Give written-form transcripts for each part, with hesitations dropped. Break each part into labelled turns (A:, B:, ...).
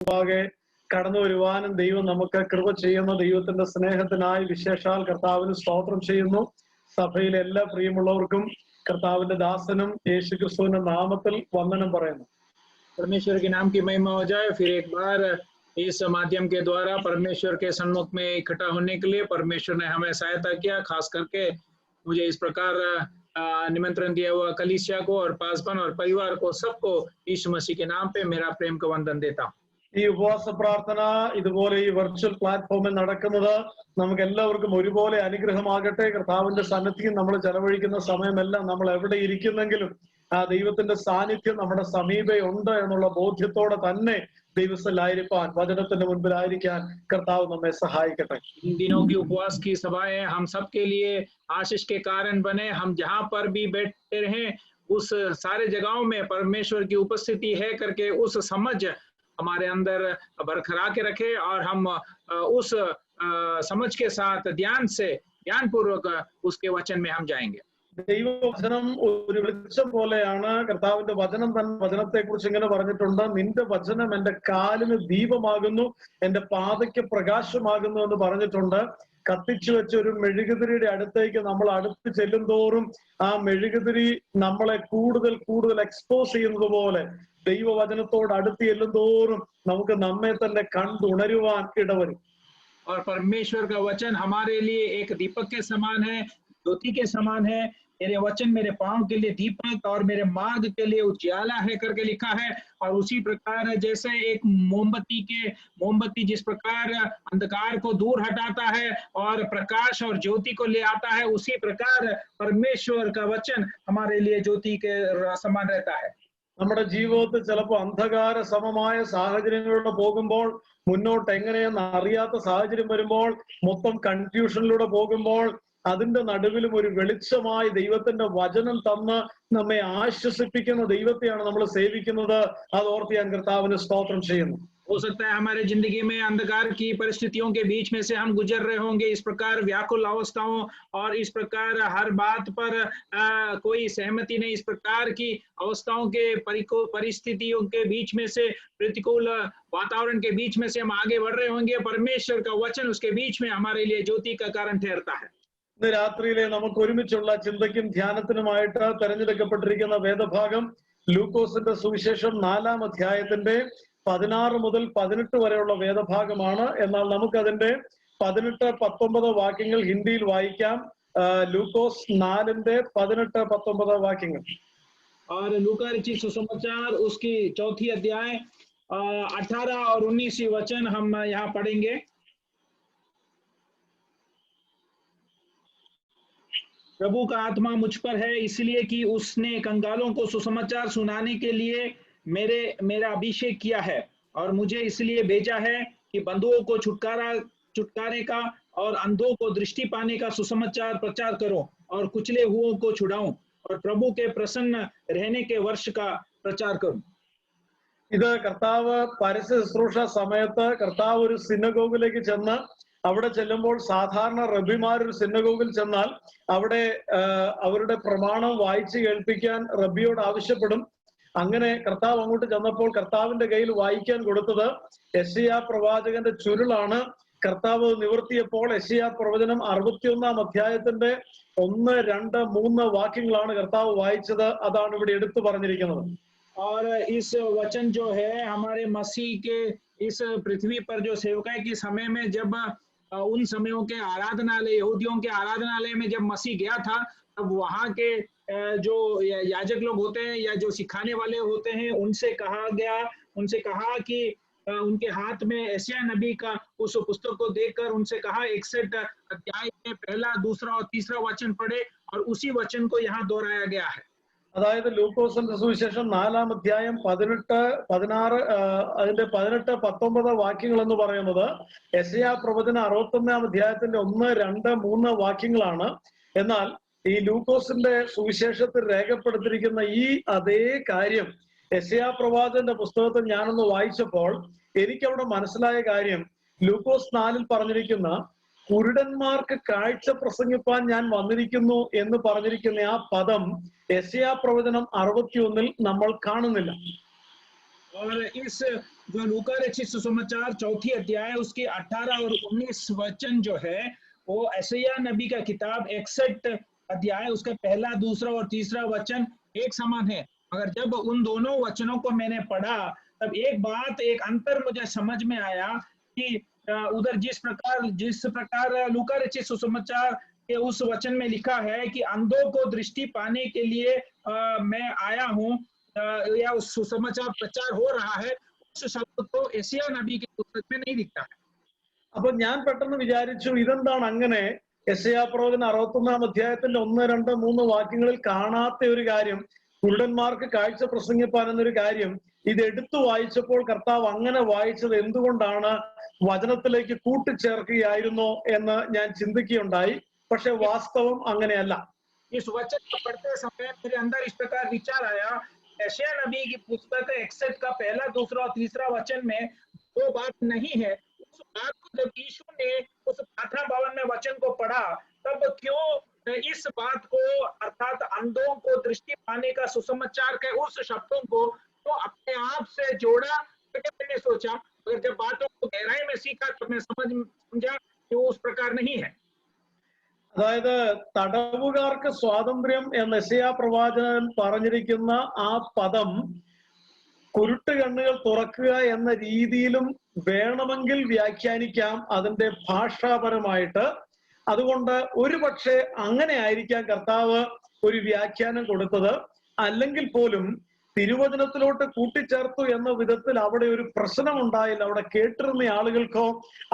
A: മുമ്പാകെ കടന്നു വരുവാനും ദൈവം നമുക്ക് കൃപ ചെയ്യുന്ന ദൈവത്തിന്റെ സ്നേഹത്തിനായി വിശേഷാൽ കർത്താവിന് സ്തോത്രം ചെയ്യുന്നു. സഭയിലെ എല്ലാ പ്രിയമുള്ളവർക്കും കർത്താവിന്റെ ദാസനും യേശുക്രിസ്തുവിന്റെ നാമത്തിൽ വന്ദനം പറയുന്നു.
B: परमेश्वर के नाम की महिमा हो जाए। फिर एक बार इस माध्यम के द्वारा परमेश्वर के सम्मुख में इकट्ठा होने के लिए परमेश्वर ने हमें सहायता किया। खास करके मुझे इस प्रकार निमंत्रण दिया हुआ कलीसिया को और पासबन और परिवार को सबको यीशु मसीह के नाम पे मेरा प्रेम का वंदन देता हूँ।
A: ഈ ഉപവാസ പ്രാർത്ഥന ഇതുപോലെ ഈ വെർച്വൽ പ്ലാറ്റ്ഫോമിൽ നടക്കുന്നത് നമുക്ക് എല്ലാവർക്കും ഒരുപോലെ അനുഗ്രഹമാകട്ടെ. കർത്താവിന്റെ സന്നിധിയിൽ നമ്മൾ ചെലവഴിക്കുന്ന സമയമെല്ലാം നമ്മൾ എവിടെ ഇരിക്കുന്നെങ്കിലും ആ ദൈവത്തിന്റെ സാന്നിധ്യം നമ്മുടെ സമീപമുണ്ട് എന്നുള്ള ബോധ്യത്തോടെ തന്നെ ദൈവസ്ഥലായിരിക്കാൻ വചനത്തിന്റെ മുൻപിലായിരിക്കാൻ കർത്താവ് നമ്മെ സഹായിക്കട്ടെ.
B: इन दिनों की उपवास की सभाएं हम सबके लिए आशीष के कारण बने। हम जहाँ पर भी बैठे रहें उस सारे जगहों में परमेश्वर की उपस्थिति है करके उस समझ हमारे अंदर बरकरार के रखे और हम उस समझ के साथ ध्यान पूर्वक उसके वचन में हम जाएंगे।
A: ദൈവവചനം ഒരു വെളിച്ചം പോലെയാണ്. കർത്താവിന്റെ വചനം തന്നെ വചനത്തെ കുറിച്ച് ഇങ്ങനെ പറഞ്ഞിട്ടുണ്ട്, നിന്റെ വചനം എന്റെ കാലിന് ദീപമാകുന്നു, എന്റെ പാതയ്ക്ക് പ്രകാശമാകുന്നു എന്ന് പറഞ്ഞിട്ടുണ്ട്. കത്തിച്ചു വെച്ച ഒരു മെഴുകുതിരിയുടെ അടുത്തേക്ക് നമ്മൾ അടുത്ത് ചെല്ലും തോറും ആ മെഴുകുതിരി നമ്മളെ കൂടുതൽ കൂടുതൽ എക്സ്പോസ് ചെയ്യുന്നത് പോലെ ദൈവവചനത്തോട് അടുത്ത് ചെല്ലും തോറും നമുക്ക് നമ്മെ തന്നെ കണ്ടുണരുവാൻ ഇടവരും.
B: और परमेश्वर का वचन हमारे लिए एक दीपक के समान है, ज्योति के समान है। मेरे वचन मेरे पांव के लिए दीपक और मेरे मार्ग के लिए उजियाला है करके लिखा है। और उसी प्रकार जैसे एक मोमबत्ती जिस प्रकार अंधकार को दूर हटाता है और प्रकाश और ज्योति को ले आता है, उसी प्रकार परमेश्वर का वचन हमारे लिए ज्योति के समान रहता है।
A: നമ്മുടെ ജീവിതത്തിൽ ചിലപ്പോൾ അന്ധകാര സമമായ സാഹചര്യങ്ങളിലൂടെ പോകുമ്പോൾ, മുന്നോട്ട് എങ്ങനെയെന്ന് അറിയാത്ത സാഹചര്യം വരുമ്പോൾ, മൊത്തം കൺഫ്യൂഷനിലൂടെ പോകുമ്പോൾ അതിന്റെ നടുവിലും ഒരു വെളിച്ചമായി ദൈവത്തിന്റെ വചനം തന്ന് നമ്മെ ആശ്വസിപ്പിക്കുന്ന ദൈവത്തെയാണ് നമ്മൾ സേവിക്കുന്നത്. അത് ഓർത്ത് ഞാൻ കർത്താവിന് സ്തോത്രം ചെയ്യുന്നു.
B: हो सकता है हमारे जिंदगी में अंधकार की परिस्थितियों के बीच में से हम गुजर रहे होंगे, इस प्रकार व्याकुल अवस्थाओं और इस प्रकार हर बात पर कोई सहमति नहीं, इस प्रकार की अवस्थाओं के परिस्थितियों के बीच में से, प्रतिकूल वातावरण के बीच में से हम आगे बढ़ रहे होंगे। परमेश्वर का वचन उसके बीच में हमारे लिए ज्योति का कारण ठहरता है।
A: ഇന്ന് രാത്രിയിലെ നമുക്ക് ഒരുമിച്ചുള്ള ചിന്തയ്ക്കും ധ്യാനത്തിനുമായിട്ട് തെരഞ്ഞെടുക്കപ്പെട്ടിരിക്കുന്ന വേദഭാഗം ലൂക്കോസിന്റെ സുവിശേഷം 4-ാം അധ്യായത്തിന്റെ 16 മുതൽ 18 വരെയുള്ള വേദഭാഗമാണ്. എന്നാൽ നമുക്കതിന്റെ 18-19 വാക്യങ്ങൾ ഹിന്ദിയിൽ വായിക്കാം. ലൂക്കോസ് 4-ന്റെ 18-19 വാക്യങ്ങൾ.
B: और लूका रचित सुसमाचार उसकी 4th अध्याय 18 और 19 वचन हम यहाँ पढ़ेंगे। प्रभु का आत्मा मुझ पर है, इसलिए कि उसने कंगालों को सुसमाचार सुनाने के लिए मेरा अभिषेक किया है, और मुझे इसलिए भेजा है कि बंधुओं को छुटकारे का और अंधों को दृष्टि पाने का सुसमाचार प्रचार करो, और कुचले हुओं को छुड़ाऊं, और प्रभु के प्रसन्न रहने के वर्ष का प्रचार करूं।
A: ഇത് കർത്താവ് പരസ്യ ശുശ്രൂഷ സമയത്ത് കർത്താവ് ഒരു സിനഗോഗിലേക്ക് ചെന്ന് അവിടെ ചെല്ലുമ്പോൾ സാധാരണ റബ്ബിമാർ ഒരു സിനഗോഗിൽ ചെന്നാൽ അവിടെ അവരുടെ പ്രമാണം വായിച്ച് കേൾപ്പിക്കാൻ റബ്ബിയോട് ആവശ്യപ്പെടും. അങ്ങനെ കർത്താവ് അങ്ങോട്ട് ചെന്നപ്പോൾ കർത്താവിന്റെ കയ്യിൽ വായിക്കാൻ കൊടുത്തത് യെശയ്യാ പ്രവാചകന്റെ ചുരുളാണ്. കർത്താവ് നിവർത്തിയപ്പോൾ യെശയ്യാ പ്രവചനം 61-ാം അധ്യായത്തിന്റെ 1, 2, 3 വാക്യങ്ങളാണ് കർത്താവ് വായിച്ചത്. അതാണ് ഇവിടെ എടുത്തു പറഞ്ഞിരിക്കുന്നത്.
B: और इस वचन जो है हमारे मसीह के इस पृथ्वी पर जो सेवकाई के समय में, जब उन समयों के आराधनालय, यहूदियों के आराधनालय में जब मसीह गया था, तब वहाँ के जो याजक लोग होते हैं या जो सिखाने वाले होते हैं, उनसे कहा कि उनके हाथ में यशायाह नबी का उस पुस्तक को देखकर उनसे कहा 61 अध्याय में 1, 2 और 3 वचन पढ़े, और उसी वचन को यहाँ दोहराया गया है।
A: അതായത് ലൂക്കോസിന്റെ സുവിശേഷം 4-ാം അധ്യായം 18, 16 അതിന്റെ 18, 19 വാക്യങ്ങൾ എന്ന് പറയുന്നത് യെശയ്യാ പ്രവചനം 61-ാം അധ്യായത്തിന്റെ 1, 2, 3 വാക്യങ്ങളാണ്. എന്നാൽ ഈ ലൂക്കോസിന്റെ സുവിശേഷത്തിൽ രേഖപ്പെടുത്തിയിരിക്കുന്ന ഈ അതേ കാര്യം യെശയ്യാ പ്രവാചകന്റെ പുസ്തകത്തിൽ ഞാനൊന്ന് വായിച്ചപ്പോൾ എനിക്കവിടെ മനസ്സിലായ കാര്യം, ലൂക്കോസ് 4-ൽ പറഞ്ഞിരിക്കുന്ന കുരുടന്മാർക്ക് കാഴ്ച പ്രസംഗിപ്പാൻ ഞാൻ വന്നിരിക്കുന്നു എന്ന് പറഞ്ഞിരിക്കുന്ന ആ പദം യെശയ്യാ പ്രവചനം 61-ൽ നമ്മൾ കാണുന്നില്ല.
B: और इस जो लूका रचित सुसमाचार 4 अध्याय उसके 18 और 19 वचन जो है वो यशायाह नबी का किताब 61 अध्याय उसका पहला, दूसरा और तीसरा वचन एक समान है। मगर जब उन दोनों वचनों को मैंने पढ़ा तब एक अंतर मुझे समझ में आया कि उधर जिस प्रकार लूका रचित सुसमाचार के उस वचन में लिखा है कि अंधों को दृष्टि पाने के लिए मैं आया हूँ या उस सुसमाचार प्रचार हो रहा है, उस शब्द को यशायाह नबी के पुस्तक में नहीं दिखता है।
A: അപ്പൊ ഞാൻ പെട്ടെന്ന് വിചാരിച്ചു ഇതെന്താണ് അങ്ങനെ യെശയ്യാ പ്രവചനം 61 അധ്യായത്തിന്റെ 1, 2, 3 വാക്യങ്ങളിൽ കാണാത്ത ഒരു കാര്യം, കുരുടന്മാർക്ക് കാഴ്ച പ്രസംഗിപ്പാൻ എന്നൊരു കാര്യം ഇത് എടുത്തു വായിച്ചപ്പോൾ കർത്താവ് അങ്ങനെ വായിച്ചത് എന്തുകൊണ്ടാണ് വചനത്തിലേക്ക് കൂട്ടിച്ചേർക്കുകയായിരുന്നോ എന്ന് ഞാൻ ചിന്തിക്കുകയുണ്ടായി. പക്ഷെ വാസ്തവം അങ്ങനെയല്ല.
B: इस वचन को पढ़ते समय मेरे अंदर इस प्रकार विचार आया, यशायाह नबी की पुस्तक 61 का पहला, दूसरा और तीसरा वचन में वो बात नहीं है। उस बात को जब यीशु ने उस प्रार्थना भवन में वचन को पढ़ा तब क्यों इस बात को अर्थात अंधों को दृष्टि पाने का सुसमाचार के उस शब्दों को तो अपने आप से जोड़ा, करके मैंने सोचा। अगर जब बातों को गहराई में सीखा तो मैं समझा कि वो उस प्रकार नहीं है।
A: അതായത് തടവുകാർക്ക് സ്വാതന്ത്ര്യം എന്ന യെശയ്യാ പ്രവാചകൻ പറഞ്ഞിരിക്കുന്ന ആ പദം കുരുട്ട് കണ്ണുകൾ തുറക്കുക എന്ന രീതിയിലും വേണമെങ്കിൽ വ്യാഖ്യാനിക്കാം അതിന്റെ ഭാഷാപരമായിട്ട്. അതുകൊണ്ട് ഒരുപക്ഷെ അങ്ങനെ ആയിരിക്കാം കർത്താവ് ഒരു വ്യാഖ്യാനം കൊടുത്തത്. അല്ലെങ്കിൽ പോലും തിരുവചനത്തിലോട്ട് കൂട്ടിച്ചേർത്തു എന്ന വിധത്തിൽ അവിടെ ഒരു പ്രശ്നം ഉണ്ടായില്ല. അവിടെ കേട്ടിരുന്ന ആളുകൾക്കോ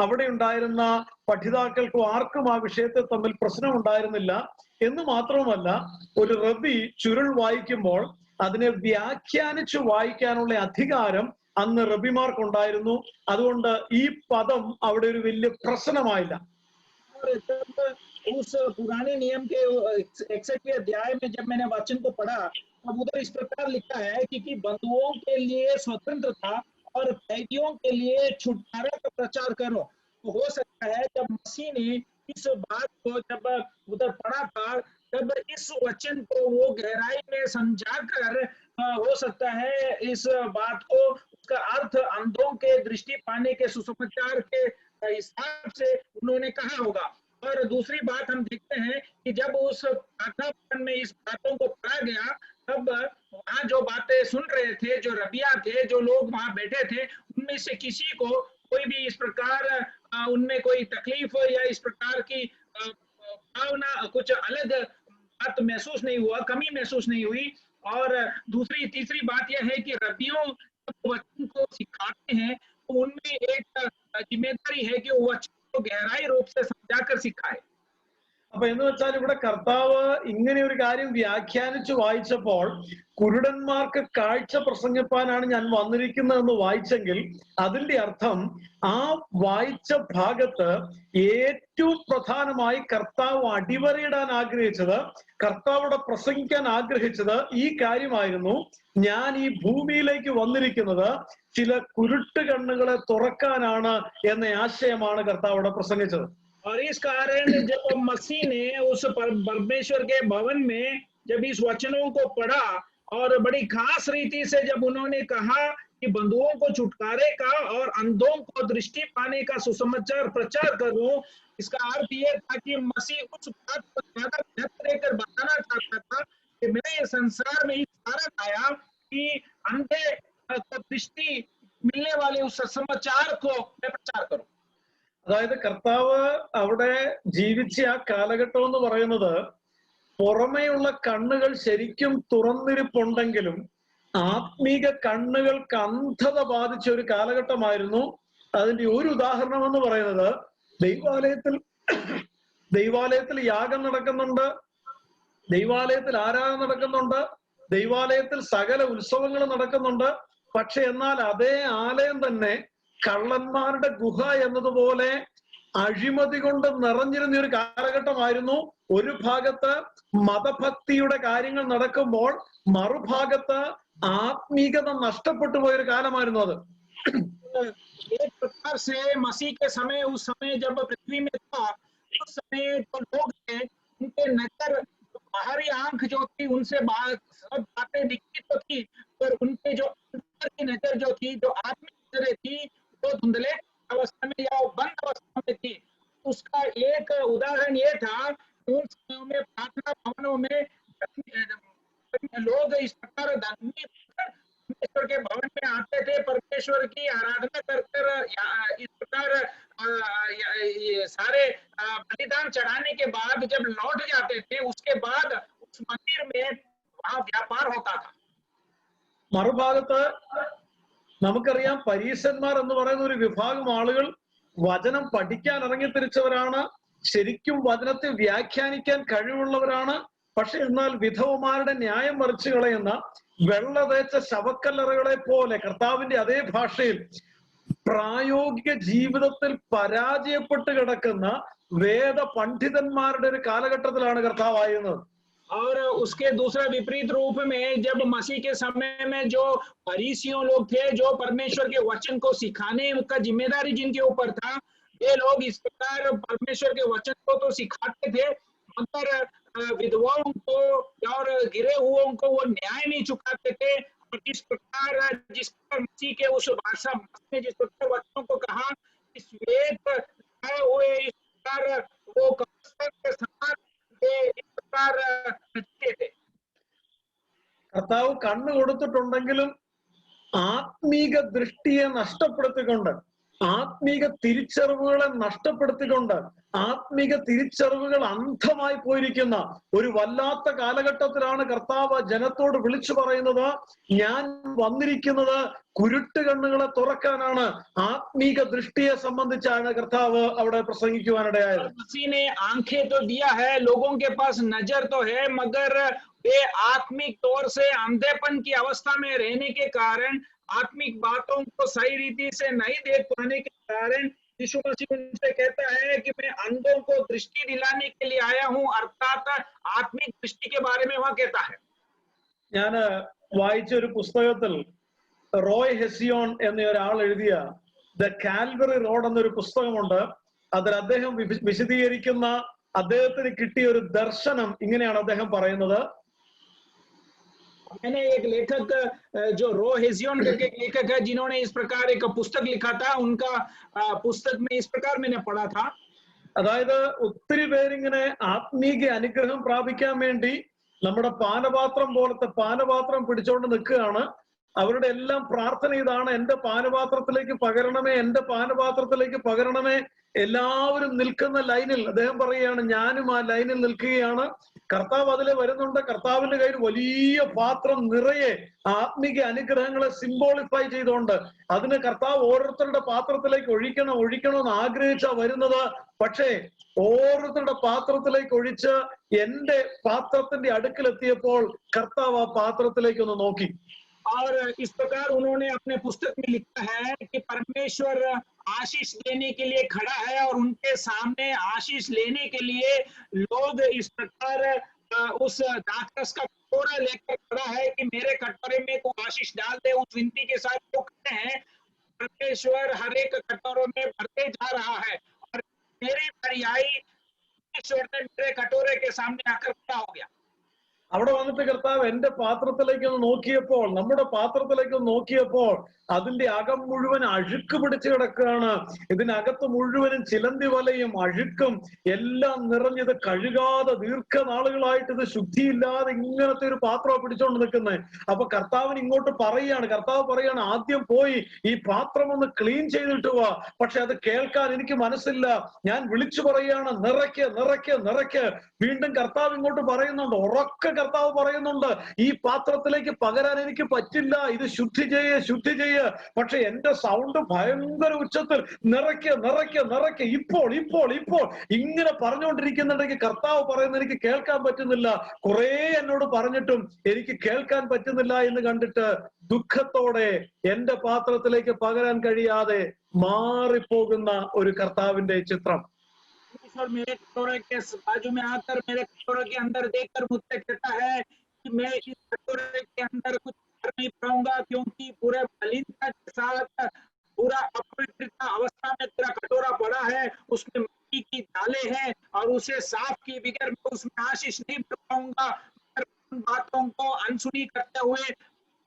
A: അവിടെ ഉണ്ടായിരുന്ന പഠിതാക്കൾക്കോ ആർക്കും ആ വിഷയത്തെ തമ്മിൽ പ്രശ്നം ഉണ്ടായിരുന്നില്ല. എന്ന് മാത്രവുമല്ല, ഒരു റബി ചുരുൾ വായിക്കുമ്പോൾ അതിനെ വ്യാഖ്യാനിച്ചു വായിക്കാനുള്ള അധികാരം അന്ന് റബിമാർക്കുണ്ടായിരുന്നു. അതുകൊണ്ട് ഈ പദം അവിടെ ഒരു വലിയ പ്രശ്നമായില്ല.
B: उस पुराने नियम के 61वें अध्याय में जब मैंने वचन को पढ़ा तब उधर इस प्रकार लिखा है कि बंधुओं के लिए स्वतंत्रता और कैदियों के लिए छुटकारा का प्रचार करो। तो हो सकता है जब मसीह ने इस बात को जब उधर पढ़ा था तब इस वचन को वो गहराई में समझा कर हो सकता है इस बात को उसका अर्थ अंधों के दृष्टि पाने के सुसमाचार के हिसाब से उन्होंने कहा होगा। और दूसरी बात हम देखते हैं कि जब उस प्रार्थना भवन में इस बातों को पढ़ा गया तब वहां जो बातें सुन रहे थे, जो रबिया थे, जो लोग वहां बैठे थे, उनमें से किसी को कोई भी इस प्रकार उनमें कोई तकलीफ या इस प्रकार की भावना कुछ अलग बात महसूस नहीं हुआ, कमी महसूस नहीं हुई। और तीसरी बात यह है कि रबियों जब वचन को सिखाते हैं तो उनमें एक जिम्मेदारी है कि वो वचन को गहराई रूप से समझाकर सिखाए।
A: അപ്പൊ എന്ന് വെച്ചാൽ ഇവിടെ കർത്താവ് ഇങ്ങനെ ഒരു കാര്യം വ്യാഖ്യാനിച്ചു വായിച്ചപ്പോൾ കുരുടന്മാർക്ക് കാഴ്ച പ്രസംഗിപ്പാനാണ് ഞാൻ വന്നിരിക്കുന്നതെന്ന് വായിച്ചെങ്കിൽ അതിന്റെ അർത്ഥം ആ വായിച്ച ഭാഗത്ത് ഏറ്റവും പ്രധാനമായി കർത്താവ് അടിവരയിടാൻ ആഗ്രഹിച്ചത്, കർത്താവിടെ പ്രസംഗിക്കാൻ ആഗ്രഹിച്ചത് ഈ കാര്യമായിരുന്നു. ഞാൻ ഈ ഭൂമിയിലേക്ക് വന്നിരിക്കുന്നത് ചില കുരുട്ട് കണ്ണുകളെ തുറക്കാനാണ് എന്ന ആശയമാണ് കർത്താവിടെ പ്രസംഗിച്ചത്.
B: और इस कारण जब मसीह ने उस परमेश्वर के भवन में जब इस वचनों को पढ़ा और बड़ी खास रीति से जब उन्होंने कहा कि बंधुओं को छुटकारे का और अंधों को दृष्टि पाने का सुसमाचार प्रचार करूं, इसका अर्थ ये था कि मसीह उस बात को ज्यादा महत्व देकर बताना चाहता था कि मैं इस संसार में इस कारण आया कि अंधे को दृष्टि मिलने वाले उस समाचार को मैं प्रचार करूं।
A: അതായത് കർത്താവ് അവിടെ ജീവിച്ച ആ കാലഘട്ടം എന്ന് പറയുന്നത് പുറമേയുള്ള കണ്ണുകൾ ശരിക്കും തുറന്നിരിപ്പുണ്ടെങ്കിലും ആത്മീക കണ്ണുകൾക്ക് അന്ധത ബാധിച്ച ഒരു കാലഘട്ടമായിരുന്നു. അതിന്റെ ഒരു ഉദാഹരണം എന്ന് പറയുന്നത് ദൈവാലയത്തിൽ യാഗം നടക്കുന്നുണ്ട്, ദൈവാലയത്തിൽ ആരാധന നടക്കുന്നുണ്ട്, ദൈവാലയത്തിൽ സകല ഉത്സവങ്ങൾ നടക്കുന്നുണ്ട്. പക്ഷെ എന്നാൽ അതേ ആലയം തന്നെ കള്ളന്മാരുടെ ഗുഹ എന്നതുപോലെ അഴിമതി കൊണ്ട് നിറഞ്ഞിരുന്ന ഒരു കാലഘട്ടമായിരുന്നു. ഒരു ഭാഗത്ത് മതഭക്തിയുടെ കാര്യങ്ങൾ നടക്കുമ്പോൾ മറുഭാഗത്ത് ആത്മീകത നഷ്ടപ്പെട്ടു പോയൊരു കാലമായിരുന്നു അത്.
B: एक प्रकार से मसीह के समय उस समय जब पृथ्वी में था उस समय जो लोग थे उनके नजर बाहरी आंख जो थी उनसे सब बातें दिखती तो थी, पर उनके जो अंदर की नजर जो थी, जो आत्मिक नजरें धुंधले अवस्था में या वो बंद अवस्था में थी। उसका एक उदाहरण ये था कि उन समयों में प्रार्थना भवनों में लोग इस प्रकार धर्मी परमेश्वर के भवन में आते थे, परमेश्वर की आराधना कर कर इस प्रकार ये सारे बलिदान चढ़ाने के बाद जब लौट जाते थे, उसके बाद उस मंदिर में वहां व्यापार होता था।
A: മറുഭാഗത്ത് നമുക്കറിയാം പരീശന്മാർ എന്ന് പറയുന്ന ഒരു വിഭാഗം ആളുകൾ വചനം പഠിക്കാൻ ഇറങ്ങിത്തിരിച്ചവരാണ്, ശരിക്കും വചനത്തെ വ്യാഖ്യാനിക്കാൻ കഴിവുള്ളവരാണ്. പക്ഷെ എന്നാൽ വിധവമാരുടെ ന്യായം മറിച്ചു കളയുന്ന വെള്ളതേച്ച ശവക്കല്ലറകളെ പോലെ കർത്താവിന്റെ അതേ ഭാഷയിൽ പ്രായോഗിക ജീവിതത്തിൽ പരാജയപ്പെട്ട് കിടക്കുന്ന വേദ പണ്ഡിതന്മാരുടെ ഒരു കാലഘട്ടത്തിലാണ് കർത്താവായിരുന്നത്.
B: और उसके दूसरा विपरीत रूप में जब मसीह के समय में जो फरीसियों लोग थे, जो परमेश्वर के वचन को सिखाने का जिम्मेदारी जिनके ऊपर था, ये लोग इस प्रकार परमेश्वर के वचन को तो सिखाते थे, मगर विधवाओं को और गिरे हुओं को वो न्याय नहीं चुकाते थे। और जिस प्रकार मसीह के उस भाषा में जिस प्रकार वचनों को कहा, इस वेद हुए इस प्रकार वो के समान इस प्रकार थे।
A: കർത്താവ് കണ്ണ് കൊടുത്തിട്ടുണ്ടെങ്കിലും ആത്മീക ദൃഷ്ടിയെ നഷ്ടപ്പെടുത്തിക്കൊണ്ട്, ആത്മീക തിരിച്ചറിവുകളെ നഷ്ടപ്പെടുത്തിക്കൊണ്ട്, ആത്മീക തിരിച്ചറിവുകൾ അന്ധമായി പോയിരിക്കുന്ന ഒരു വല്ലാത്ത കാലഘട്ടത്തിലാണ് കർത്താവ് ജനത്തോട് വിളിച്ചു പറയുന്നത്, ഞാൻ വന്നിരിക്കുന്നത് കുരുട്ട് കണ്ണുകളെ തുറക്കാനാണ്. ആത്മീക ദൃഷ്ടിയെ സംബന്ധിച്ചാണ് കർത്താവ് അവിടെ പ്രസംഗിക്കുവാനിടയായത്.
B: मसीह ने आंखें तो दिया है, लोगों के पास नजर तो है, मगर वे आत्मिक तौर से अंधेपन की अवस्था में रहने के कारण, आत्मिक बातों को सही रीति से नहीं देख पाने के कारण यीशु मसीह उनसे कहता है कि मैं अंधों को दृष्टि दिलाने के लिए आया हूं, अर्थात आत्मिक दृष्टि के बारे में वह कहता है।
A: ഞാൻ വായിച്ച ഒരു പുസ്തകത്തിൽ റോയ് ഹെസിയോൺ എന്ന ഒരാൾ എഴുതിയ ദ കാൽവറി റോഡ് എന്നൊരു പുസ്തകമുണ്ട്. അതിൽ അദ്ദേഹം വിശദീകരിക്കുന്ന അദ്ദേഹത്തിന് കിട്ടിയ ഒരു ദർശനം ഇങ്ങനെയാണ് അദ്ദേഹം പറയുന്നത്.
B: मैंने एक लेखक जो रो हेजियोन करके एक लेखक है, जिन्होंने इस प्रकार एक पुस्तक लिखा था, उनका पुस्तक में इस प्रकार मैंने पढ़ा था.
A: അതായത് ഒത്തിരി പേരിങ്ങനെ ആത്മീക അനുഗ്രഹം പ്രാപിക്കാൻ വേണ്ടി നമ്മുടെ പാനപാത്രം പോലത്തെ പാനപാത്രം പിടിച്ചോണ്ട് നിൽക്കുകയാണ്. അവരുടെ എല്ലാം പ്രാർത്ഥന ഇതാണ്, എന്റെ പാനപാത്രത്തിലേക്ക് പകരണമേ, എന്റെ പാനപാത്രത്തിലേക്ക് പകരണമേ. എല്ലാവരും നിൽക്കുന്ന ലൈനിൽ അദ്ദേഹം പറയുകയാണ്, ഞാനും ആ ലൈനിൽ നിൽക്കുകയാണ്. കർത്താവ് അതിലെ വരുന്നുണ്ട്. കർത്താവിന്റെ കയ്യിൽ വലിയ പാത്രം നിറയെ ആത്മീക അനുഗ്രഹങ്ങളെ സിംബോളിഫൈ ചെയ്തുകൊണ്ട് അതിന് കർത്താവ് ഓരോരുത്തരുടെ പാത്രത്തിലേക്ക് ഒഴിക്കണമെന്ന് ആഗ്രഹിച്ചാ വരുന്നത്. പക്ഷേ ഓരോരുത്തരുടെ പാത്രത്തിലേക്ക് ഒഴിച്ച് എന്റെ പാത്രത്തിന്റെ അടുക്കലെത്തിയപ്പോൾ കർത്താവ് ആ പാത്രത്തിലേക്ക് ഒന്ന് നോക്കി.
B: और इस प्रकार उन्होंने अपने पुस्तक में लिखा है कि परमेश्वर आशीष देने के लिए खड़ा है और उनके सामने आशीष लेने के लिए लोग इस प्रकार उस दाखरस का कटोरा लेकर खड़ा है कि मेरे कटोरे में तो आशीष डाल दे। उस विनती के साथ वो कहते हैं परमेश्वर हर एक कटोरों में भरते जा रहा है और मेरी पर्यायी परमेश्वर ने मेरे कटोरे के सामने आकर खड़ा हो गया.
A: അവിടെ വന്നിട്ട് കർത്താവ് എന്റെ പാത്രത്തിലേക്ക് ഒന്ന് നോക്കിയപ്പോൾ, നമ്മുടെ പാത്രത്തിലേക്ക് ഒന്ന് നോക്കിയപ്പോൾ അതിന്റെ അകം മുഴുവൻ അഴുക്ക് പിടിച്ചു കിടക്കുകയാണ്. ഇതിനകത്ത് മുഴുവനും ചിലന്തി വലയും അഴുക്കും എല്ലാം നിറഞ്ഞത്, കഴുകാതെ ദീർഘനാളുകളായിട്ട് ഇത് ശുദ്ധിയില്ലാതെ ഇങ്ങനത്തെ ഒരു പാത്രം പിടിച്ചോണ്ട് നിൽക്കുന്നത്. അപ്പൊ കർത്താവിന് ഇങ്ങോട്ട് കർത്താവ് പറയാണ്, ആദ്യം പോയി ഈ പാത്രം ഒന്ന് ക്ലീൻ ചെയ്തിട്ട് വാ. പക്ഷെ അത് കേൾക്കാൻ എനിക്ക് മനസ്സില്ല. ഞാൻ വിളിച്ചു പറയാണ്, നിറയ്ക്ക് നിറയ്ക്ക് നിറയ്ക്ക്. വീണ്ടും കർത്താവ് ഇങ്ങോട്ട് പറയുന്നുണ്ട്, ഉറക്കെ കർത്താവ് പറയുന്നുണ്ട്, ഈ പാത്രത്തിലേക്ക് പകരാൻ എനിക്ക് പറ്റില്ല, ഇത് ശുദ്ധി ചെയ്യ്. പക്ഷെ എന്റെ സൗണ്ട് ഭയങ്കര ഉച്ചത്തിൽ നിറയ്ക്ക് നിറയ്ക്ക് നിറയ്ക്ക്, ഇപ്പോൾ ഇപ്പോൾ ഇപ്പോൾ ഇങ്ങനെ പറഞ്ഞുകൊണ്ടിരിക്കുന്നുണ്ടെങ്കിൽ കർത്താവ് പറയുന്നത് എനിക്ക് കേൾക്കാൻ പറ്റുന്നില്ല. കുറെ എന്നോട് പറഞ്ഞിട്ടും എനിക്ക് കേൾക്കാൻ പറ്റുന്നില്ല എന്ന് കണ്ടിട്ട് ദുഃഖത്തോടെ എന്റെ പാത്രത്തിലേക്ക് പകരാൻ കഴിയാതെ മാറിപ്പോകുന്ന ഒരു കർത്താവിന്റെ ചിത്രം.
B: और मेरे कटोरे के बाजू में आकर मेरे कटोरे के अंदर देखकर मुझसे कहता है कि मैं इस कटोरे के अंदर कुछ कर नहीं पाऊंगा, क्योंकि पूरे मलिनता के साथ पूरा अपवित्रता अवस्था में तेरा कटोरा पड़ा है, उसमें मिट्टी की दालें हैं और उसे साफ की बगैर मैं उसमें आशीष नहीं भर पाऊंगा। बातों को अनसुनी करते हुए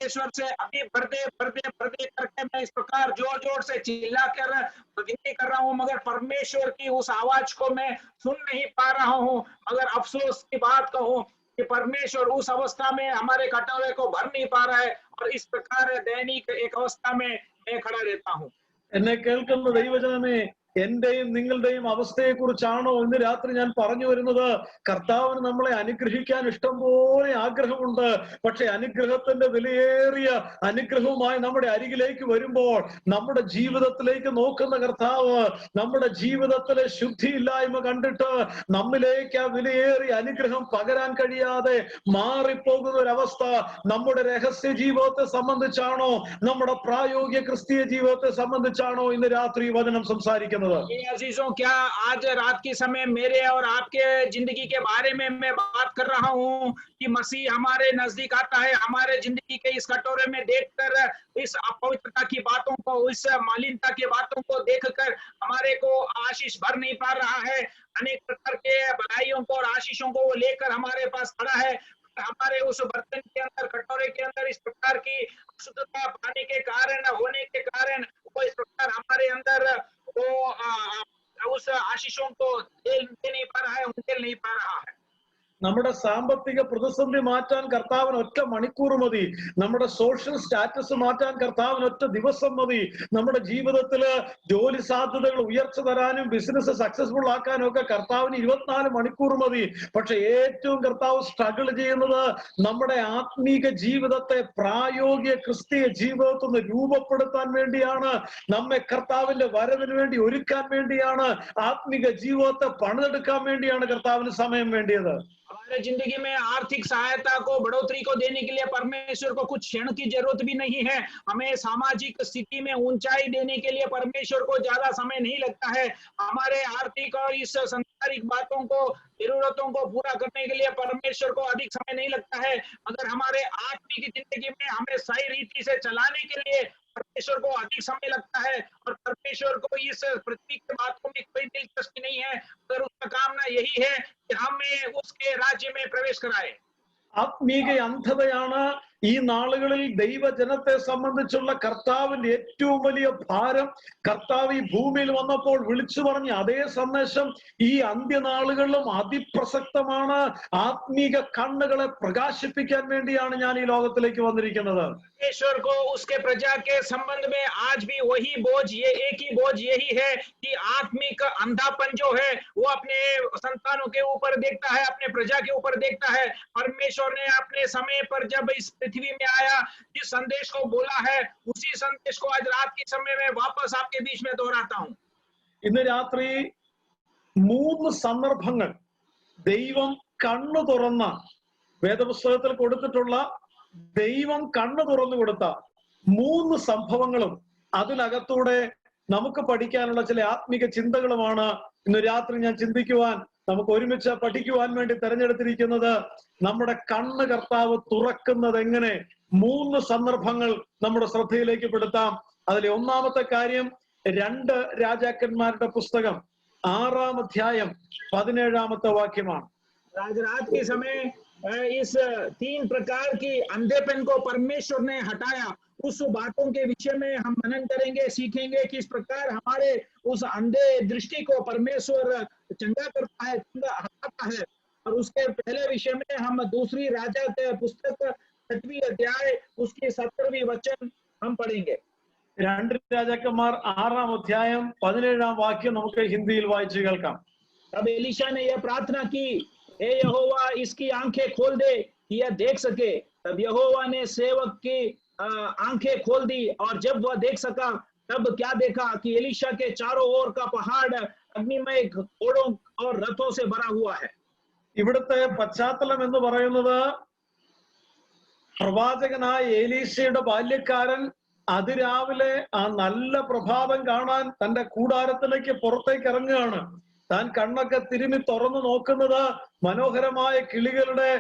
B: परमेश्वर से अभी बर्दे बर्दे बर्दे करके मैं इस प्रकार जोर जोर से चिल्ला कर विनती कर रहा हूँ, मगर परमेश्वर की उस आवाज को मैं सुन नहीं पा रहा हूँ। मगर अफसोस की बात कहूँ कि परमेश्वर उस अवस्था में हमारे कटोरे को भर नहीं पा रहा है, और इस प्रकार दैनिक एक अवस्था में मैं खड़ा रहता हूँ।
A: എന്നെ കേൾക്കുന്ന ദൈവജനമേ, എന്റെയും നിങ്ങളുടെയും അവസ്ഥയെ കുറിച്ചാണോ ഇന്ന് രാത്രി ഞാൻ പറഞ്ഞു വരുന്നത്? കർത്താവിന് നമ്മളെ അനുഗ്രഹിക്കാൻ ഇഷ്ടം പോലെ ആഗ്രഹമുണ്ട്. പക്ഷെ അനുഗ്രഹത്തിന്റെ വിലയേറിയ അനുഗ്രഹവുമായി നമ്മുടെ അരികിലേക്ക് വരുമ്പോൾ നമ്മുടെ ജീവിതത്തിലേക്ക് നോക്കുന്ന കർത്താവ് നമ്മുടെ ജീവിതത്തിലെ ശുദ്ധിയില്ലായ്മ കണ്ടിട്ട് നമ്മിലേക്ക് ആ വിലയേറിയ അനുഗ്രഹം പകരാൻ കഴിയാതെ മാറിപ്പോകുന്ന ഒരവസ്ഥ നമ്മുടെ രഹസ്യ ജീവിതത്തെ സംബന്ധിച്ചാണോ, നമ്മുടെ പ്രായോഗിക ക്രിസ്തീയ ജീവിതത്തെ സംബന്ധിച്ചാണോ ഇന്ന് രാത്രി വചനം സംസാരിക്കുന്നത്?
B: ये अजीजों, क्या आज रात के समय मेरे और आपके जिंदगी के बारे में मैं बात कर रहा हूँ कि मसीह हमारे नजदीक आता है, हमारे जिंदगी के इस कटोरे में देखकर इस अपवित्रता की बातों को, इस मलिनता की बातों को देखकर हमारे को आशीष भर नहीं पा रहा है। अनेक प्रकार के भलाइयों को और आशीषों को वो लेकर हमारे पास खड़ा है। हमारे उस बर्तन के अंदर, कटोरे के अंदर इस प्रकार की अशुद्धता पाने के कारण, होने के कारण वो इस प्रकार हमारे अंदर वो उस आशीषों को दे नहीं पा रहा है, उनके नहीं पा रहा है।
A: നമ്മുടെ സാമ്പത്തിക പ്രതിസന്ധി മാറ്റാൻ കർത്താവിന് ഒറ്റ മണിക്കൂർ മതി. നമ്മുടെ സോഷ്യൽ സ്റ്റാറ്റസ് മാറ്റാൻ കർത്താവിന് ഒറ്റ ദിവസം മതി. നമ്മുടെ ജീവിതത്തില് ജോലി സാധ്യതകൾ ഉയർച്ച തരാനും ബിസിനസ് സക്സസ്ഫുൾ ആക്കാനും ഒക്കെ കർത്താവിന് 24 മണിക്കൂർ മതി. പക്ഷെ ഏറ്റവും കർത്താവ് സ്ട്രഗിൾ ചെയ്യുന്നത് നമ്മുടെ ആത്മീക ജീവിതത്തെ പ്രായോഗിക ക്രിസ്തീയ ജീവിതത്തിൽ നിന്ന് രൂപപ്പെടുത്താൻ വേണ്ടിയാണ്, നമ്മെ കർത്താവിന്റെ വരവിന് വേണ്ടി ഒരുക്കാൻ വേണ്ടിയാണ്, ആത്മീക ജീവിതത്തെ പണിതെടുക്കാൻ വേണ്ടിയാണ് കർത്താവിന് സമയം വേണ്ടിയത്.
B: हमारे जिंदगी में आर्थिक सहायता को, बढ़ोतरी को देने के लिए परमेश्वर को कुछ क्षण की जरूरत भी नहीं है। हमें सामाजिक स्थिति में ऊंचाई देने के लिए परमेश्वर को ज्यादा समय नहीं लगता है। हमारे आर्थिक और इस सांसारिक बातों को, जरूरतों को पूरा करने के लिए परमेश्वर को अधिक समय नहीं लगता है। मगर हमारे आत्मिक जिंदगी में हमें सही रीति से चलाने के लिए परमेश्वर को अधिक समय लगता है। और परमेश्वर को इस पृथ्वी की बातों में कोई दिलचस्पी नहीं है, मगर उसका कामना यही है कि हमें उसके राज्य में प्रवेश कराए।
A: ആത്മീക അന്ധതയാണ് ഈ നാളുകളിൽ ദൈവജനത്തെ സംബന്ധിച്ചുള്ള കർത്താവിന്റെ ഏറ്റവും വലിയ ഭാരം. കർത്താവ് ഈ ഭൂമിയിൽ വന്നപ്പോൾ വിളിച്ചു പറഞ്ഞ അതേ സന്ദേശം ഈ അന്ത്യനാളുകളിലും അതിപ്രസക്തമാണ്. ആത്മീക കണ്ണുകളെ പ്രകാശിപ്പിക്കാൻ വേണ്ടിയാണ് ഞാൻ ഈ ലോകത്തിലേക്ക് വന്നിരിക്കുന്നത്.
B: परमेश्वर को उसके प्रजा के संबंध में आज भी वही बोझ, ये एक ही बोझ यही है कि आत्मिक अंधापन जो है वो अपने संतानों के ऊपर देखता है, अपने प्रजा के ऊपर देखता है। परमेश्वर ने अपने समय पर जब इस पृथ्वी में आया, जिस संदेश को बोला है, उसी संदेश को आज रात के समय में वापस आपके बीच में दोहराता हूँ।
A: ഇന്ന് രാത്രി 3 സന്ദർഭങ്ങൾ ദൈവം കണ്ണു തുറന്ന, വേദപുസ്തകത്തിൽ കൊടുത്തിട്ടുള്ള ദൈവം കണ്ണു തുറന്നു കൊടുത്ത 3 സംഭവങ്ങളും അതിനകത്തൂടെ നമുക്ക് പഠിക്കാനുള്ള ചില ആത്മീക ചിന്തകളുമാണ് ഇന്ന് രാത്രി ഞാൻ ചിന്തിക്കുവാൻ, നമുക്ക് ഒരുമിച്ച് പഠിക്കുവാൻ വേണ്ടി തെരഞ്ഞെടുത്തിരിക്കുന്നത്. നമ്മുടെ കണ്ണ് കർത്താവ് തുറക്കുന്നത് എങ്ങനെ? 3 സന്ദർഭങ്ങൾ നമ്മുടെ ശ്രദ്ധയിലേക്ക് പെടുത്താം. അതിലെ ഒന്നാമത്തെ കാര്യം 2 രാജാക്കന്മാരുടെ പുസ്തകം 6-ാം അധ്യായം 17-ാമത്തെ വാക്യമാണ്.
B: रात के समय इस 3 प्रकार की अंधेपन को परमेश्वर ने हटाया। उस बातों के विषय में हम मनन करेंगे, सीखेंगे कि इस प्रकार हमारे उस अंधे दृष्टि को परमेश्वर चंगा करता है, चंगा हटाता है। और उसके पहले विषय में हम दूसरी राजा के पुस्तक 6वीं अध्याय उसकी 17वीं वचन हम पढ़ेंगे।
A: 2 രാജാക്കന്മാർ 6-ാം അധ്യായം 17-ാം വാക്യം നമുക്ക് ഹിന്ദിയിൽ വായിച്ചു കേൾക്കാം.
B: तब एलीशा ने यह प्रार्थना की, हे यहोवा, इसकी आंखें खोल दे कि यह देख सके। तब यहोवा ने सेवक की आंखें खोल दी, और जब वह देख सका तब क्या देखा कि एलीशा के चारों ओर का पहाड़ अग्निमय घोड़ों और रथों से भरा हुआ है।
A: ഇവിടുത്തെ പശ്ചാത്തലം എന്ന് പറയുന്നത് പ്രവാചകനായ എലീശയുടെ ബാല്യക്കാരൻ അതിരാവിലെ ആ നല്ല പ്രഭാതം കാണാൻ തന്റെ കൂടാരത്തിലേക്ക് പുറത്തേക്ക് ഇറങ്ങുകയാണ്. താൻ കണ്ണൊക്കെ തിരുമി തുറന്നു നോക്കുന്നത് മനോഹരമായ കിളികളുടെ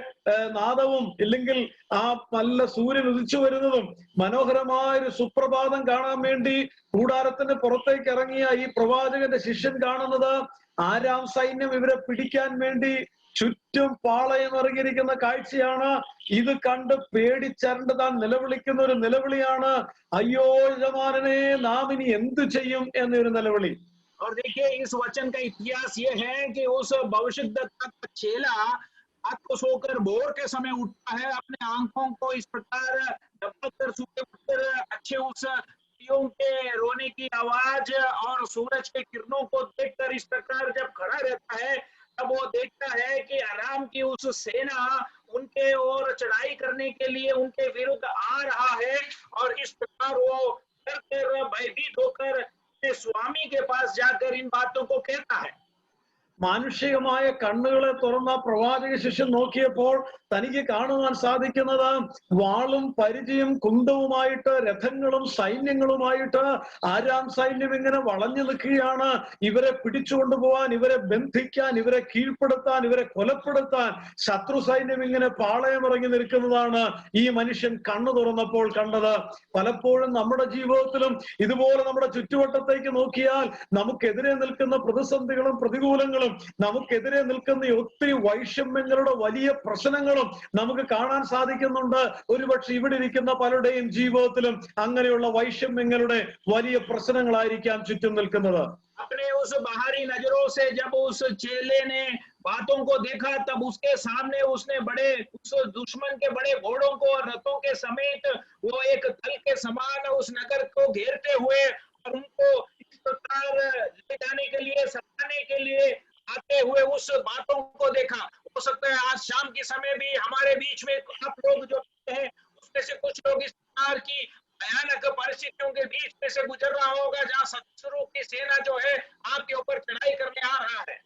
A: നാദവും, ഇല്ലെങ്കിൽ ആ നല്ല സൂര്യൻ ഉദിച്ചു വരുന്നതും, മനോഹരമായൊരു സുപ്രഭാതം കാണാൻ വേണ്ടി കൂടാരത്തിന് പുറത്തേക്ക് ഇറങ്ങിയ ഈ പ്രവാചകന്റെ ശിഷ്യൻ കാണുന്നത് ആരാം സൈന്യം ഇവരെ പിടിക്കാൻ വേണ്ടി ചുറ്റും പാളയം ഇറങ്ങിയിരിക്കുന്ന കാഴ്ചയാണ്. ഇത് കണ്ട് പേടിച്ചരണ്ട് താൻ നിലവിളിക്കുന്ന ഒരു നിലവിളിയാണ്, അയ്യോ യജമാനനെ നാം ഇനി എന്തു ചെയ്യും എന്നൊരു നിലവിളി.
B: और देखिए इस वचन का इतिहास ये है कि उस भविष्यद्वक्ता का चेला रात को सोकर भोर के समय उठता है, अपने आंखों को इस प्रकार दबाकर सूखे पत्थर अच्छे उस पक्षियों के रोने की आवाज और सूरज के किरणों को देखकर इस प्रकार जब खड़ा रहता है, तब वो देखता है कि अराम की उस सेना उनके ओर चढ़ाई करने के लिए उनके विरुद्ध आ रहा है। और इस प्रकार वो डरकर भयभीत होकर अपने स्वामी के पास जाकर इन बातों को कहता है।
A: മാനുഷികമായ കണ്ണുകളെ തുറന്ന പ്രവാചക ശിഷ്യൻ നോക്കിയപ്പോൾ തനിക്ക് കാണുവാൻ സാധിക്കുന്നത് വാളും പരിചയും കുന്തവുമായിട്ട് രഥങ്ങളും സൈന്യങ്ങളുമായിട്ട് ആരാം സൈന്യം ഇങ്ങനെ വളഞ്ഞു നിൽക്കുകയാണ്. ഇവരെ പിടിച്ചുകൊണ്ടുപോകാൻ, ഇവരെ ബന്ധിക്കാൻ, ഇവരെ കീഴ്പ്പെടുത്താൻ, ഇവരെ കൊലപ്പെടുത്താൻ ശത്രു സൈന്യം ഇങ്ങനെ പാളയമിറങ്ങി നിൽക്കുന്നതാണ് ഈ മനുഷ്യൻ കണ്ണു തുറന്നപ്പോൾ കണ്ടത്. പലപ്പോഴും നമ്മുടെ ജീവിതത്തിലും ഇതുപോലെ നമ്മുടെ ചുറ്റുവട്ടത്തേക്ക് നോക്കിയാൽ നമുക്കെതിരെ നിൽക്കുന്ന പ്രതിസന്ധികളും പ്രതികൂലങ്ങളും, നമുക്കെതിരെ നിൽക്കുന്ന ഒത്തിരി വൈഷമ്യങ്ങളുടെ വലിയ പ്രശ്നങ്ങളും നമുക്ക് കാണാൻ സാധിക്കുന്നുണ്ട്. ഒരുപക്ഷെ ഇവിടെ ഇരിക്കുന്ന പലരുടെയും ജീവിതത്തിലും അങ്ങനെയുള്ള വൈഷമ്യങ്ങളുടെ വലിയ പ്രശ്നങ്ങളായിരിക്കാം ചുറ്റും നിൽക്കുന്നത്.
B: अपने उस बाहरी नजरों से जब उस चेले ने बातों को देखा, तब उसके सामने उसने बड़े उस दुश्मन के बड़े घोड़ों को और रथों के समेत वो एक दल के समान उस नगर को घेरते हुए और उनको इस प्रकार ले जाने के लिए, सताने के लिए आते हुए उस बातों को देखा। हो सकता है आज शाम के समय भी हमारे बीच में आप लोग जो हैं उसमें से कुछ लोग इस प्रकार की भयानक परिस्थितियों के बीच में से गुजर रहा होगा, जहां शत्रु की सेना जो है आपके ऊपर चढ़ाई करने आ रहा है।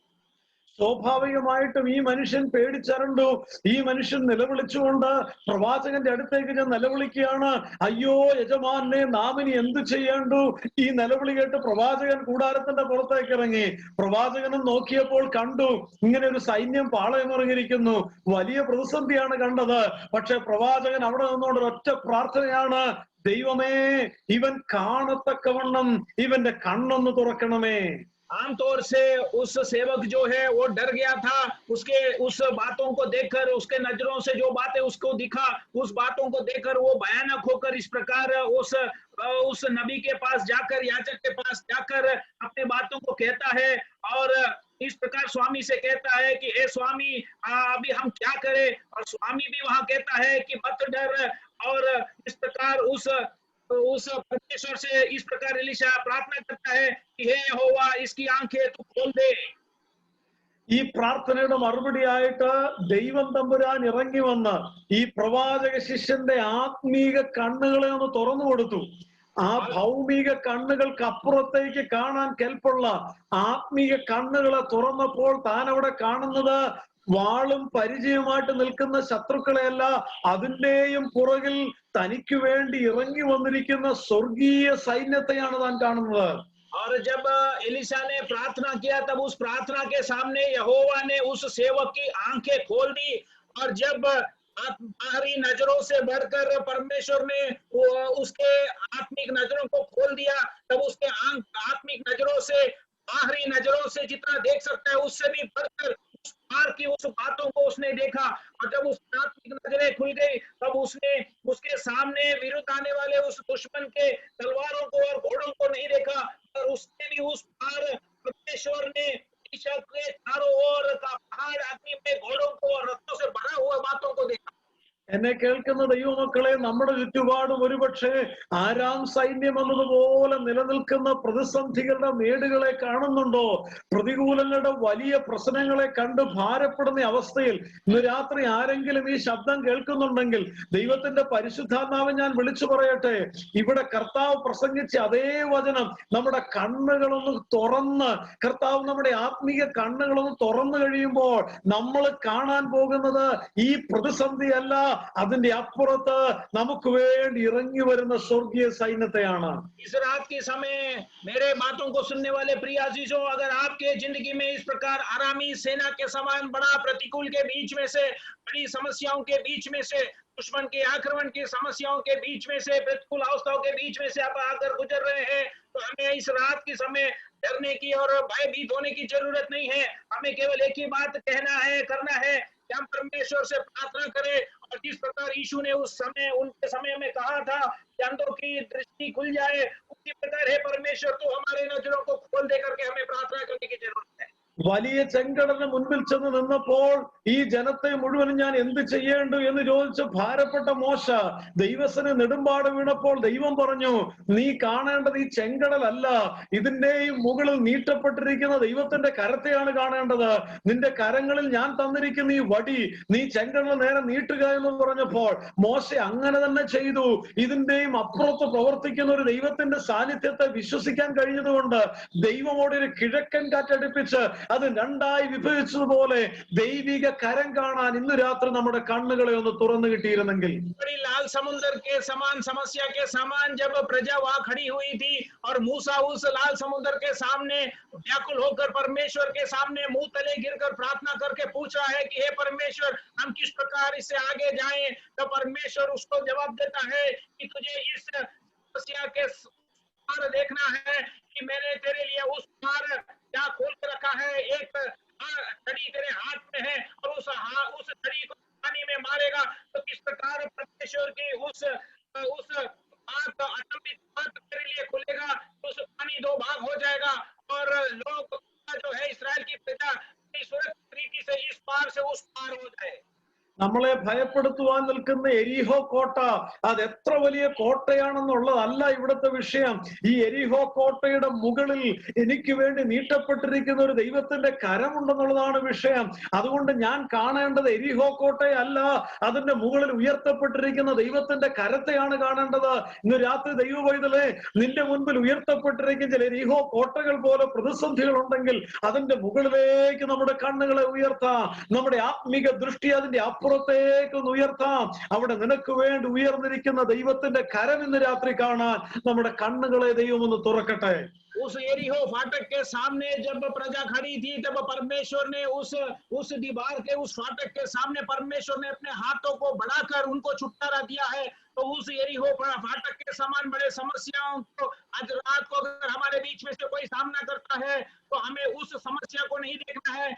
A: സ്വാഭാവികമായിട്ടും ഈ മനുഷ്യൻ പേടിച്ചരണ്ടു. ഈ മനുഷ്യൻ നിലവിളിച്ചുകൊണ്ട് പ്രവാചകന്റെ അടുത്തേക്ക് ഞാൻ നിലവിളിക്കുകയാണ്, അയ്യോ യജമാനെ നാം ഇനി എന്തു ചെയ്യേണ്ടു. ഈ നിലവിളി കേട്ട് പ്രവാചകൻ കൂടാരത്തിന്റെ പുറത്തേക്ക് ഇറങ്ങി. പ്രവാചകനും നോക്കിയപ്പോൾ കണ്ടു ഇങ്ങനെ ഒരു സൈന്യം പാളയമിറങ്ങിയിരിക്കുന്നു. വലിയ പ്രതിസന്ധിയാണ് കണ്ടത്. പക്ഷെ പ്രവാചകൻ അവിടെ നിന്നുകൊണ്ട് ഒറ്റ പ്രാർത്ഥനയാണ്, ദൈവമേ ഇവൻ കാണത്തക്കവണ്ണം ഇവന്റെ കണ്ണൊന്ന് തുറക്കണമേ.
B: आमतौर से उस सेवक जो है वो डर गया था, उसके उस बातों को देखकर, उसके नजरों से जो बातें उसको दिखा, उस बातों को देखकर वो भयानक होकर इस प्रकार उस नबी के पास जाकर, याजक के पास जाकर अपने बातों को कहता है और इस प्रकार स्वामी से कहता है कि हे स्वामी अभी हम क्या करें। और स्वामी भी वहां कहता है कि मत डर। और इस प्रकार उस परमेश्वर से इस प्रकार एलीशा प्रार्थना करता है कि हे यहोवा इसकी आंखें तू खोल दे।
A: ഈ പ്രാർത്ഥനയുടെ മറുപടിയായിട്ട് ദൈവം തമ്പുരാൻ ഇറങ്ങി വന്ന് ഈ പ്രവാചക ശിഷ്യന്റെ ആത്മീക കണ്ണുകളെ ഒന്ന് തുറന്നു കൊടുത്തു. ആ ഭൗമിക കണ്ണുകൾക്ക് അപ്പുറത്തേക്ക് കാണാൻ കെൽപ്പുള്ള ആത്മീക കണ്ണുകളെ തുറന്നപ്പോൾ താൻ അവിടെ കാണുന്നത് വാളും പരിചയമായിട്ട് നിൽക്കുന്ന ശത്രുക്കളെയല്ല, അതിന്റെയും പുറകിൽ തനിക്ക് വേണ്ടി ഇറങ്ങി വന്നിരിക്കുന്ന സ്വർഗീയ സൈന്യത്തെയാണ് താൻ കാണുന്നത്.
B: और जब एलीशा ने प्रार्थना किया, तब उस प्रार्थना के सामने यहोवा ने उस सेवक की आंखें खोल दी। और जब बाहरी नजरों से बढ़कर परमेश्वर ने उसके आत्मिक नजरों को खोल दिया, तब उसके आत्मिक नजरों से, बाहरी नजरों से जितना देख सकता है उससे भी बढ़कर उस पार की उस बातों को उसने देखा। और जब उस आत्मिक नजरें खुल गई, तब उसने उसके सामने विरुद्ध आने वाले उस दुश्मन के तलवारों को और घोड़ों को नहीं देखा, और उसने भी उस पार परमेश्वर ने एलीशा के चारों ओर का पहाड़ अग्नि में घोड़ों को और रथों से भरा हुआ बातों को देखा।
A: എന്നെ കേൾക്കുന്ന ദൈവമക്കളെ, നമ്മുടെ ചുറ്റുപാടും ഒരുപക്ഷെ ആരാം സൈന്യം എന്നതുപോലെ നിലനിൽക്കുന്ന പ്രതിസന്ധികളുടെ മേടുകളെ കാണുന്നുണ്ടോ? പ്രതികൂലങ്ങളുടെ വലിയ പ്രശ്നങ്ങളെ കണ്ട് ഭാരപ്പെടുന്ന അവസ്ഥയിൽ ഇന്ന് രാത്രി ആരെങ്കിലും ഈ ശബ്ദം കേൾക്കുന്നുണ്ടെങ്കിൽ ദൈവത്തിന്റെ പരിശുദ്ധാത്മാവ് ഞാൻ വിളിച്ചു പറയട്ടെ, ഇവിടെ കർത്താവ് പ്രസംഗിച്ച അതേ വചനം നമ്മുടെ കണ്ണുകളൊന്ന് തുറന്ന്, കർത്താവ് നമ്മുടെ ആത്മീയ കണ്ണുകളൊന്ന് തുറന്നു കഴിയുമ്പോൾ നമ്മൾ കാണാൻ പോകുന്നത് ഈ പ്രതിസന്ധിയല്ല, അതിന്റെ അപ്പുറത്ത് നമുക്ക് വേണ്ടി ഇറങ്ങി വരുന്ന സ്വർഗീയ സൈന്യത്തെയാണ്.
B: इस रात के समय मेरे बातों को सुनने वाले प्रिय अजीजों, अगर आपके जिंदगी में इस प्रकार आरामी सेना के समान बड़ा प्रतिकूल के बीच में से, बड़ी समस्याओं के बीच में से दुश्मन के आक्रमण की समस्याओं के बीच में से, प्रतिकूल अवस्थाओं के बीच में से आप अगर गुजर रहे हैं, तो हमें इस रात के समय डरने की और भयभीत होने की जरूरत नहीं है। हमें केवल एक ही बात कहना है, करना है कि हम परमेश्वर से प्रार्थना करें, और जिस प्रकार यीशु ने उस समय, उनके समय में कहा था कि अंधों की दृष्टि खुल जाए, उसी प्रकार है परमेश्वर, तो हमारे नजरों को खोल दे करके हमें प्रार्थना करने की जरूरत है।
A: വലിയ ചെങ്കടലിന് മുൻപിൽ ചെന്ന് നിന്നപ്പോൾ ഈ ജനത്തെ മുഴുവനും ഞാൻ എന്ത് ചെയ്യേണ്ടു എന്ന് ചോദിച്ച് ഭാരപ്പെട്ട മോശ ദൈവത്തിന് നെടുമ്പാട് വീണപ്പോൾ ദൈവം പറഞ്ഞു, നീ കാണേണ്ടത് ഈ ചെങ്കടലല്ല, ഇതിന്റെയും മുകളിൽ നീട്ടപ്പെട്ടിരിക്കുന്ന ദൈവത്തിന്റെ കരത്തെയാണ് കാണേണ്ടത്. നിന്റെ കരങ്ങളിൽ ഞാൻ തന്നിരിക്കുന്ന ഈ വടി നീ ചെങ്കടൽ നേരെ നീട്ടുക എന്ന് പറഞ്ഞപ്പോൾ മോശ അങ്ങനെ തന്നെ ചെയ്തു. ഇതിന്റെയും അപ്പുറത്ത് പ്രവർത്തിക്കുന്ന ഒരു ദൈവത്തിന്റെ സാന്നിധ്യത്തെ വിശ്വസിക്കാൻ കഴിഞ്ഞതുകൊണ്ട് ദൈവമോട് ഒരു കിഴക്കൻ കാറ്റടിപ്പിച്ച് അത് രണ്ടായി വിഭജിച്ചതുപോലെ ദൈവിക കരം കാണാൻ ഇന്ന് രാത്രി നമ്മുടെ കണ്ണുകളെ ഒന്ന് തുറന്നു കിട്ടിയിരുന്നെങ്കിൽ.
B: बड़ी लाल समुद्र के समान, समस्या के समान जब प्रजा वहां खड़ी हुई थी और मूसा उस लाल समुद्र के सामने व्याकुल होकर परमेश्वर के सामने मुंह तले गिरकर प्रार्थना करके पूछ रहा है कि हे परमेश्वर, हम किस प्रकार इससे आगे जाएं, तो परमेश्वर उसको जवाब देता है कि तुझे इस समस्या के पार देखना है कि मैंने तेरे लिए उस पार क्या खोल के रखा है। एक छड़ी तेरे हाथ में है और उस छड़ी को पानी में मारेगा, तो किस प्रकार परमेश्वर की उस बात, अचंभित बात तेरे लिए खुलेगा, उस पानी दो भाग हो जाएगा और लोग जो है इस्राएल की प्रजा सुरक्षित तरीके से इस पार से उस पार हो जाए।
A: നമ്മളെ ഭയപ്പെടുത്തുവാൻ നിൽക്കുന്ന എരിഹോ കോട്ട അത് എത്ര വലിയ കോട്ടയാണെന്നുള്ളതല്ല ഇവിടുത്തെ വിഷയം. ഈ എരിഹോ കോട്ടയുടെ മുകളിൽ എനിക്ക് വേണ്ടി നീട്ടപ്പെട്ടിരിക്കുന്ന ഒരു ദൈവത്തിന്റെ കരമുണ്ടെന്നുള്ളതാണ് വിഷയം. അതുകൊണ്ട് ഞാൻ കാണേണ്ടത് എരിഹോ കോട്ടയല്ല, അതിന്റെ മുകളിൽ ഉയർത്തപ്പെട്ടിരിക്കുന്ന ദൈവത്തിന്റെ കരത്തെയാണ് കാണേണ്ടത്. ഇന്ന് രാത്രി ദൈവ പൈതലേ, നിന്റെ മുൻപിൽ ഉയർത്തപ്പെട്ടിരിക്കുന്ന ചില എരിഹോ കോട്ടകൾ പോലെ പ്രതിസന്ധികൾ ഉണ്ടെങ്കിൽ അതിന്റെ മുകളിലേക്ക് നമ്മുടെ കണ്ണുകളെ ഉയർത്താം. നമ്മുടെ ആത്മീക ദൃഷ്ടി അതിന്റെ പുറത്തേക്ക് ഉയർത്താം. അവിടെ നിനക്ക് വേണ്ടി ഉയർന്നിരിക്കുന്ന ദൈവത്തിന്റെ കരം ഇന്ന് രാത്രി കാണാൻ നമ്മുടെ കണ്ണുകളെ ദൈവം ഒന്ന് തുറക്കട്ടെ.
B: उस एरिहो फाटक के सामने जब प्रजा खड़ी थी, तब परमेश्वर ने उस दीवार के, उस फाटक के सामने परमेश्वर ने अपने हाथों को बढ़ाकर उनको छुटकारा दिया है। तो उस एरिहो फाटक के समान बड़े समस्याओं को आज रात को अगर हमारे बीच में से कोई सामना करता है, तो हमें उस समस्या को नहीं देखना है।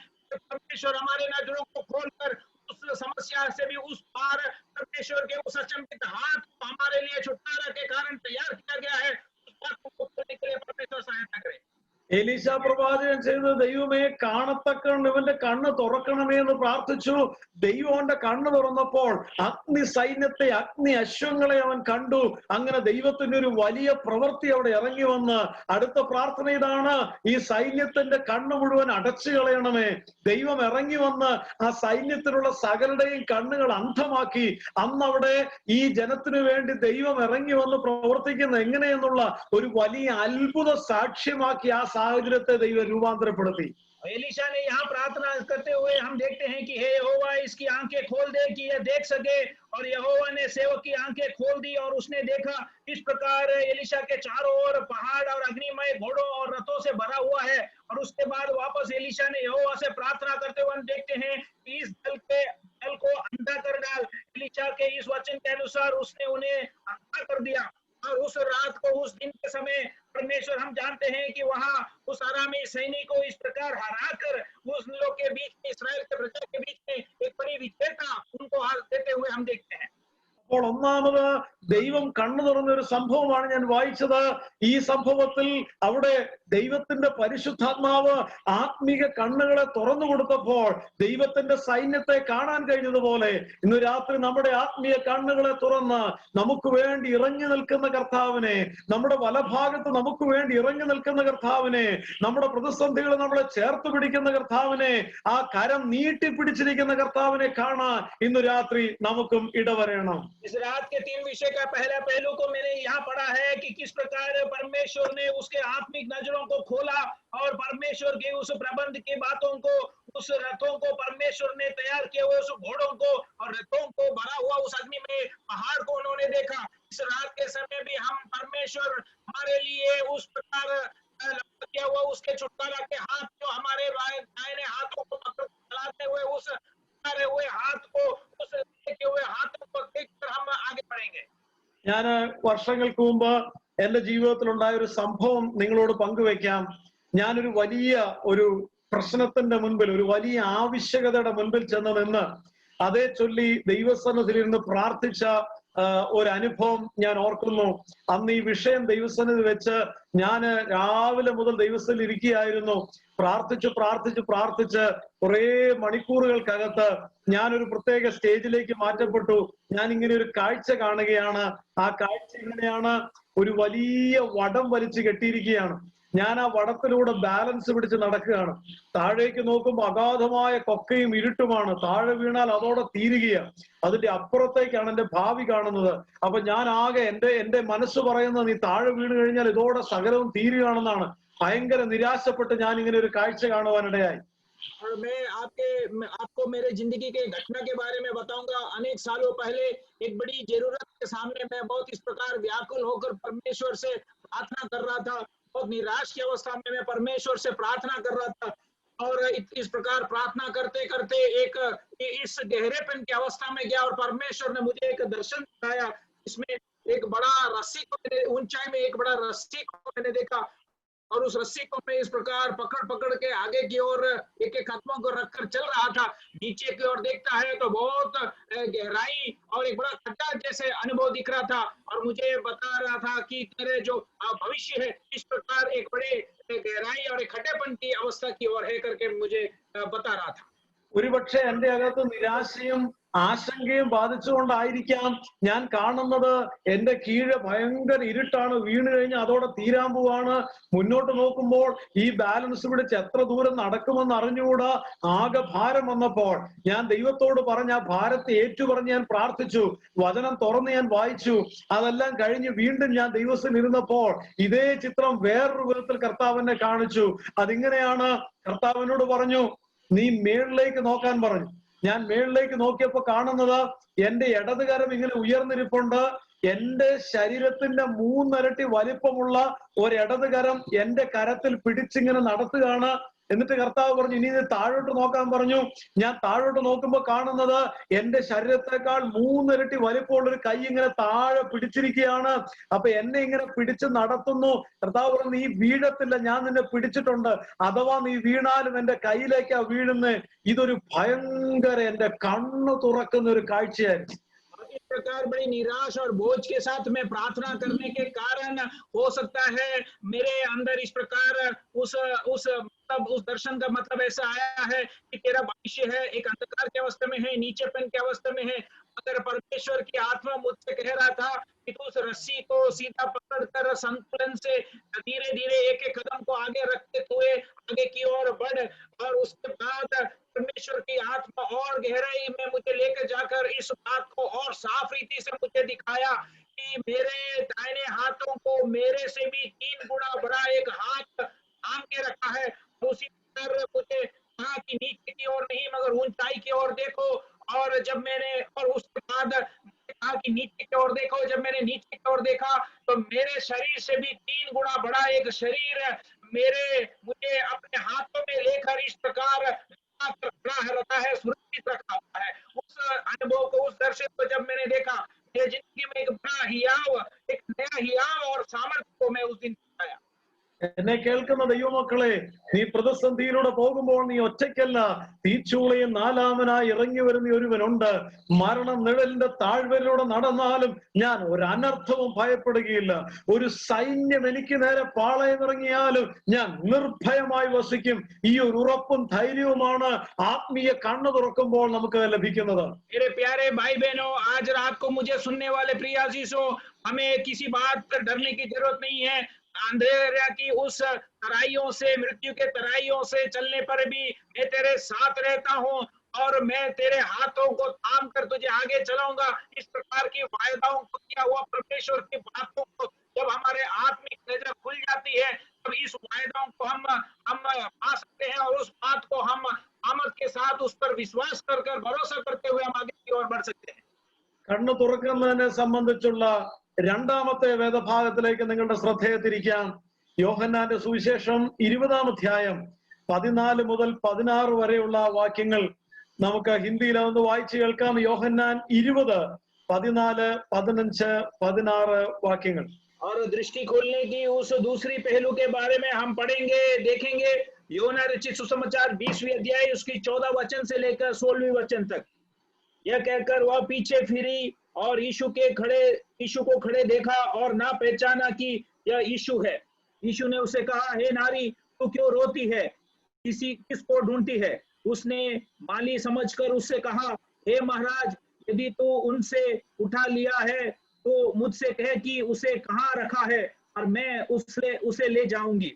B: परमेश्वर हमारे नजरों को खोलकर उस समस्या से भी उस पार परमेश्वर के उस अचंभित हाथ को हमारे लिए छुटकारा के कारण तैयार किया गया है, उस बात को खोलने के लिए परमेश्वर सहायता करे।
A: എലീശ പ്രവാചകൻ ചെയ്തത്, ദൈവമേ കാണത്തക്ക ഇവന്റെ കണ്ണ് തുറക്കണമേ എന്ന് പ്രാർത്ഥിച്ചു. ദൈവം അവന്റെ കണ്ണ് തുറന്നപ്പോൾ അഗ്നി സൈന്യത്തെ, അഗ്നി അശ്വങ്ങളെ അവൻ കണ്ടു. അങ്ങനെ ദൈവത്തിന്റെ ഒരു വലിയ പ്രവൃത്തി അവിടെ ഇറങ്ങി വന്ന് അടുത്ത പ്രാർത്ഥന ഇതാണ്, ഈ സൈന്യത്തിന്റെ കണ്ണ് മുഴുവൻ അടച്ചു കളയണമേ. ദൈവം ഇറങ്ങി വന്ന് ആ സൈന്യത്തിലുള്ള സകലരുടെയും കണ്ണുകൾ അന്ധമാക്കി. അന്ന് അവിടെ ഈ ജനത്തിനു വേണ്ടി ദൈവം ഇറങ്ങി വന്ന് പ്രവർത്തിക്കുന്ന എങ്ങനെയെന്നുള്ള ഒരു വലിയ അത്ഭുത സാക്ഷ്യമാക്കി ആ സാഹചര്യത്തെ ദൈവം രൂപാന്തരപ്പെടുത്തി.
B: एलीशा ने यहाँ प्रार्थना करते हुए हम देखते हैं कि हे यहोवा, इसकी आंखें खोल दे कि यह देख सके। और यहोवा ने सेवक की आंखें खोल दी और उसने देखा। इस प्रकार एलीशा के चारों ओर पहाड़ और अग्निमय घोड़ों और रथों से भरा हुआ है। और उसके बाद वापस एलीशा ने यहोवा से प्रार्थना करते हुए हम देखते हैं कि इस दल को अंधा कर डाल। एलीशा के इस वचन के अनुसार उसने उन्हें अंधा कर दिया। और उस रात को, उस दिन के समय परमेश्वर, हम जानते हैं कि वहां उस अरामी सैनिक को इस प्रकार हराकर उस लोग के बीच में, इस्राएल के प्रजा के बीच में एक बड़ी विजेता उनको हार देते हुए हम देखते हैं।
A: അപ്പോൾ ഒന്നാമത് ദൈവം കണ്ണു തുറന്ന ഒരു സംഭവമാണ് ഞാൻ വായിച്ചത്. ഈ സംഭവത്തിൽ അവിടെ ദൈവത്തിന്റെ പരിശുദ്ധാത്മാവ് ആത്മീക കണ്ണുകളെ തുറന്നു കൊടുത്തപ്പോൾ ദൈവത്തിന്റെ സൈന്യത്തെ കാണാൻ കഴിഞ്ഞതുപോലെ ഇന്ന് രാത്രി നമ്മുടെ ആത്മീയ കണ്ണുകളെ തുറന്ന് നമുക്ക് വേണ്ടി ഇറങ്ങി നിൽക്കുന്ന കർത്താവിനെ, നമ്മുടെ വലഭാഗത്ത് നമുക്ക് വേണ്ടി ഇറങ്ങി നിൽക്കുന്ന കർത്താവിനെ, നമ്മുടെ പ്രതിസന്ധികൾ നമ്മളെ ചേർത്ത് പിടിക്കുന്ന കർത്താവിനെ, ആ കരം നീട്ടിപ്പിടിച്ചിരിക്കുന്ന കർത്താവിനെ കാണാൻ ഇന്ന് രാത്രി നമുക്കും ഇടവരണം.
B: इस रात के 3 विषय का पहला पहलू को मैंने यहाँ पढ़ा है कि किस प्रकार परमेश्वर ने उसके आत्मिक नजरों को खोला और परमेश्वर के उस प्रबंध की बातों को, उस रथों को परमेश्वर ने तैयार किए हुए उस घोड़ों को और रथों को भरा हुआ उस अग्नि में पहाड़ को उन्होंने देखा। इस रात के समय भी हम, परमेश्वर हमारे लिए उस प्रकार किया हुआ उसके छुटकारा के हाथ जो हमारे दाहिने हाथों को चलाते हुए उस हुए हाथ को, उस हुए हाथों को देख
A: ഞാൻ വർഷങ്ങൾക്ക് മുമ്പ് എന്റെ ജീവിതത്തിൽ ഉണ്ടായ ഒരു സംഭവം നിങ്ങളോട് പങ്കുവെക്കാം. ഞാനൊരു വലിയ ഒരു പ്രശ്നത്തിന്റെ മുൻപിൽ, ഒരു വലിയ ആവശ്യകതയുടെ മുൻപിൽ ചെന്ന് നിന്ന് അതേ ചൊല്ലി ദൈവസന്നിധിയിൽ ഇരുന്ന് പ്രാർത്ഥിച്ച ഒരു അനുഭവം ഞാൻ ഓർക്കുന്നു. അന്ന് ഈ വിഷയം ദൈവസന്നിധി വെച്ച് ഞാൻ രാവിലെ മുതൽ ദൈവസന്നിധിയിൽ ഇരിക്കുകയായിരുന്നു. പ്രാർത്ഥിച്ച് കുറെ മണിക്കൂറുകൾക്കകത്ത് ഞാനൊരു പ്രത്യേക സ്റ്റേജിലേക്ക് മാറ്റപ്പെട്ടു. ഞാൻ ഇങ്ങനെ ഒരു കാഴ്ച കാണുകയാണ്. ആ കാഴ്ച ഇങ്ങനെയാണ്, ഒരു വലിയ വടം വലിച്ചു കെട്ടിയിരിക്കുകയാണ്. ഞാൻ ആ വടത്തിലൂടെ ബാലൻസ് പിടിച്ച് നടക്കുകയാണ്. താഴേക്ക് നോക്കുമ്പോൾ അഗാധമായ കൊക്കയും ഇരുട്ടുമാണ്. താഴെ വീണാൽ അതോടെ തീരുകയാണ്. അതിന്റെ അപ്പുറത്തേക്കാണ് എന്റെ ഭാവി കാണുന്നത്. അപ്പൊ ഞാൻ ആകെ എന്റെ മനസ്സ് പറയുന്നത്, നീ താഴെ വീണ് കഴിഞ്ഞാൽ ഇതോടെ സകലവും തീരുകയാണെന്നാണ്. ഭയങ്കര നിരാശപ്പെട്ട് ഞാൻ ഇങ്ങനെ ഒരു കാഴ്ച കാണുവാനിടയായി.
B: और मैं आपको मेरे जिंदगी के घटना के बारे में बताऊंगा। अनेक सालों पहले एक बड़ी जरूरत के सामने मैं बहुत इस प्रकार व्याकुल होकर परमेश्वर से प्रार्थना कर रहा था। बहुत निराश की अवस्था में मैं परमेश्वर से प्रार्थना कर रहा था, और इस प्रकार प्रार्थना करते करते एक इस गहरेपन की अवस्था में गया, और परमेश्वर ने मुझे एक दर्शन दिखाया। इसमें एक बड़ा रस्सी को ऊंचाई में एक बड़ा रस्सी को मैंने देखा, और उस रस्सी को मैं इस प्रकार पकड़ के आगे की ओर एक एक कदमों को रखकर चल रहा था। नीचे की ओर देखता है तो बहुत गहराई और एक बड़ा खड्डा जैसे अनुभव दिख रहा था, और मुझे बता रहा था कि तेरे जो भविष्य है इस प्रकार एक बड़े गहराई और एक खड्डेपन की अवस्था की ओर है करके मुझे बता रहा था।
A: ഒരുപക്ഷെ എന്റെ അകത്ത് നിരാശയും ആശങ്കയും ബാധിച്ചുകൊണ്ടായിരിക്കാം ഞാൻ കാണുന്നത് എന്റെ കീഴെ ഭയങ്കര ഇരുട്ടാണ്. വീണ് കഴിഞ്ഞാൽ അതോടെ തീരാൻ പോവാണ്. മുന്നോട്ട് നോക്കുമ്പോൾ ഈ ബാലൻസ് പിടിച്ച് എത്ര ദൂരം നടക്കുമെന്ന് അറിഞ്ഞുകൂടാ. ആകെ ഭാരം വന്നപ്പോൾ ഞാൻ ദൈവത്തോട് പറഞ്ഞ ആ ഭാരത്തെ ഏറ്റുപറഞ്ഞ് ഞാൻ പ്രാർത്ഥിച്ചു. വചനം തുറന്ന് ഞാൻ വായിച്ചു. അതെല്ലാം കഴിഞ്ഞ് വീണ്ടും ഞാൻ ദൈവത്തിൽ ഇരുന്നപ്പോൾ ഇതേ ചിത്രം വേറൊരു വിധത്തിൽ കർത്താവിനെ കാണിച്ചു. അതിങ്ങനെയാണ്, കർത്താവിനോട് പറഞ്ഞു, നീ മേളിലേക്ക് നോക്കാൻ പറഞ്ഞു. ഞാൻ മേളിലേക്ക് നോക്കിയപ്പോ കാണുന്നത് എന്റെ ഇടതുകരം ഇങ്ങനെ ഉയർന്നിരിപ്പുണ്ട്. എന്റെ ശരീരത്തിന്റെ 3 ഇരട്ടി വലിപ്പമുള്ള ഒരു ഇടതുകരം എന്റെ കരത്തിൽ പിടിച്ചിങ്ങനെ നടത്തുകയാണ്. എന്നിട്ട് കർത്താവ് പറഞ്ഞു, ഇനി താഴോട്ട് നോക്കാൻ പറഞ്ഞു. ഞാൻ താഴോട്ട് നോക്കുമ്പോ കാണുന്നത് എന്റെ ശരീരത്തെക്കാൾ 3 ഇരട്ടി വലിപ്പമുള്ള ഒരു കൈ ഇങ്ങനെ താഴെ പിടിച്ചിരിക്കുകയാണ്. അപ്പൊ എന്നെ ഇങ്ങനെ പിടിച്ച് നടത്തുന്നു. കർത്താവ് പറഞ്ഞു, നീ വീഴത്തില്ല, ഞാൻ നിന്നെ പിടിച്ചിട്ടുണ്ട്. അഥവാ നീ വീണാലും എന്റെ കയ്യിലേക്കാ വീഴുന്നേ. ഇതൊരു ഭയങ്കര എന്റെ കണ്ണ് തുറക്കുന്ന ഒരു കാഴ്ചയായിരുന്നു.
B: इस प्रकार बड़ी निराश और बोझ के साथ में प्रार्थना करने के कारण हो सकता है मेरे अंदर इस प्रकार उस दर्शन का मतलब ऐसा आया है कि तेरा भविष्य है एक अंधकार की अवस्था में है, नीचेपन की अवस्था में है। अगर परमेश्वर की आत्मा मुझसे कह रहा था कि तू उस रस्सी को सीधा पकड़कर संतुलन से धीरे धीरे एक एक कदम को आगे रखते हुए आगे की ओर बढ़, और उसके बाद परमेश्वर की आत्मा और गहराई में मुझे लेकर जाकर इस बात को और साफ रीति से मुझे दिखाया कि मेरे दाहिने हाथों को मेरे से भी 3 गुना बड़ा एक हाथ थाम के रखा है। उसी तरह मुझे कहा कि नीचे की ओर नहीं मगर ऊंचाई की ओर देखो। और जब मैंने और उसके बाद कहा कि नीचे की ओर देखो, जब मैंने नीचे की ओर देखा तो मेरे शरीर से भी 3 गुना बड़ा एक शरीर मुझे अपने हाथों में लेकर इस प्रकार रहता है, सुरक्षित रखा हुआ है। उस अनुभव को, उस दर्शन को जब मैंने देखा, मेरी जिंदगी में एक बड़ा हियाव, एक नया हियाव और सामर्थ्य को मैं उस दिन पाया।
A: എന്നെ കേൾക്കുന്ന ദൈവമക്കളെ, നീ പ്രതിസന്ധിയിലൂടെ പോകുമ്പോൾ നീ ഒറ്റയ്ക്കല്ല. തീച്ചൂളയും 4-ാമനായി ഇറങ്ങി വരുന്ന ഒരുവനുണ്ട്. മരണ നിഴലിന്റെ താഴ്വരയിലൂടെ നടന്നാലും ഞാൻ ഒരു അനർത്ഥവും ഭയപ്പെടുകയില്ല. ഒരു സൈന്യം എനിക്ക് നേരെ പാളയമിറങ്ങിയാലും ഞാൻ നിർഭയമായി വസിക്കും. ഈ ഒരു ഉറപ്പും ധൈര്യവുമാണ് ആത്മീയ കണ്ണു തുറക്കുമ്പോൾ നമുക്ക് ലഭിക്കുന്നത്.
B: मेरे प्यारे भाई बहनों, आज रात को मुझे सुनने वाले प्रिय अजीजों, हमें किसी बात पर डरने की जरूरत नहीं है। अंधेरा की उस तराइयों से, मृत्यु के तराइयों से चलने पर भी मैं तेरे साथ रहता हूँ, और मैं तेरे हाथों को थाम कर तुझे आगे चलाऊंगा। इस प्रकार की वायदाओं को किया हुआ परमेश्वर की बातों को जब हमारे आत्मिक नजर खुल जाती है, तब इस वायदाओं को हम पा सकते हैं, और उस बात को हम आमद के साथ उस पर विश्वास कर भरोसा करते हुए हम आगे की ओर बढ़ सकते हैं।
A: കണ്ണു തുറക്കുന്നതിനെ സംബന്ധിച്ചുള്ള രണ്ടാമത്തെ വേദഭാഗത്തിലേക്ക് നിങ്ങളുടെ ശ്രദ്ധയെ തിരിക്കാം. യോഹന്നാന്റെ സുവിശേഷം 20-ാം അധ്യായം 14 മുതൽ 16 വരെയുള്ള വാക്യങ്ങൾ നമുക്ക് ഹിന്ദിയിൽ ഒന്ന് വായിച്ചു കേൾക്കാം. യോഹന്നാൻ 20, 14, 15, 16 വാക്യങ്ങൾ.
B: और दृष्टि खोलने की उस दूसरी पहलू के बारे में हम पढ़ेंगे, देखेंगे। योना रचित सुसमाचार 20वीं अध्याय उसकी 14 वचन से लेकर 16वीं वचन तक। यह कहकर वह पीछे फिरी और यीशु को खड़े देखा और ना पहचाना कि यह यीशु है। यीशु ने उसे कहा, हे नारी, तू क्यों रोती है? किसको ढूंढती है? उसने माली समझकर उससे कहा, हे महाराज, यदि तू उनसे उठा लिया है तो मुझसे कह कि उसे कहाँ रखा है और मैं उसे ले जाऊंगी।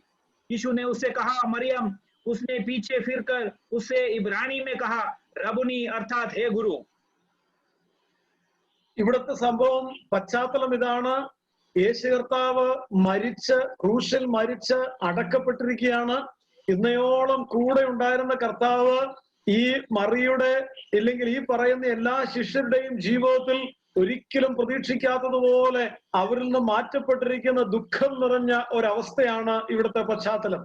B: यीशु ने उससे कहा, मरियम। उसने पीछे फिरकर उससे इब्रानी में कहा, रबुनी, अर्थात हे गुरु।
A: ഇവിടുത്തെ സംഭവം പശ്ചാത്തലം ഇതാണ്. യേശു കർത്താവ് ക്രൂശിൽ മരിച്ച് അടക്കപ്പെട്ടിരിക്കുകയാണ്. ഇന്നയോളം കൂടെ ഉണ്ടായിരുന്ന കർത്താവ് ഈ മറിയുടെ ഇല്ലെങ്കിൽ ഈ പറയുന്ന എല്ലാ ശിഷ്യരുടെയും ജീവിതത്തിൽ ഒരിക്കലും പ്രതീക്ഷിക്കാത്തതുപോലെ അവരിൽ നിന്ന് മാറ്റപ്പെട്ടിരിക്കുന്ന ദുഃഖം നിറഞ്ഞ ഒരവസ്ഥയാണ് ഇവിടുത്തെ പശ്ചാത്തലം.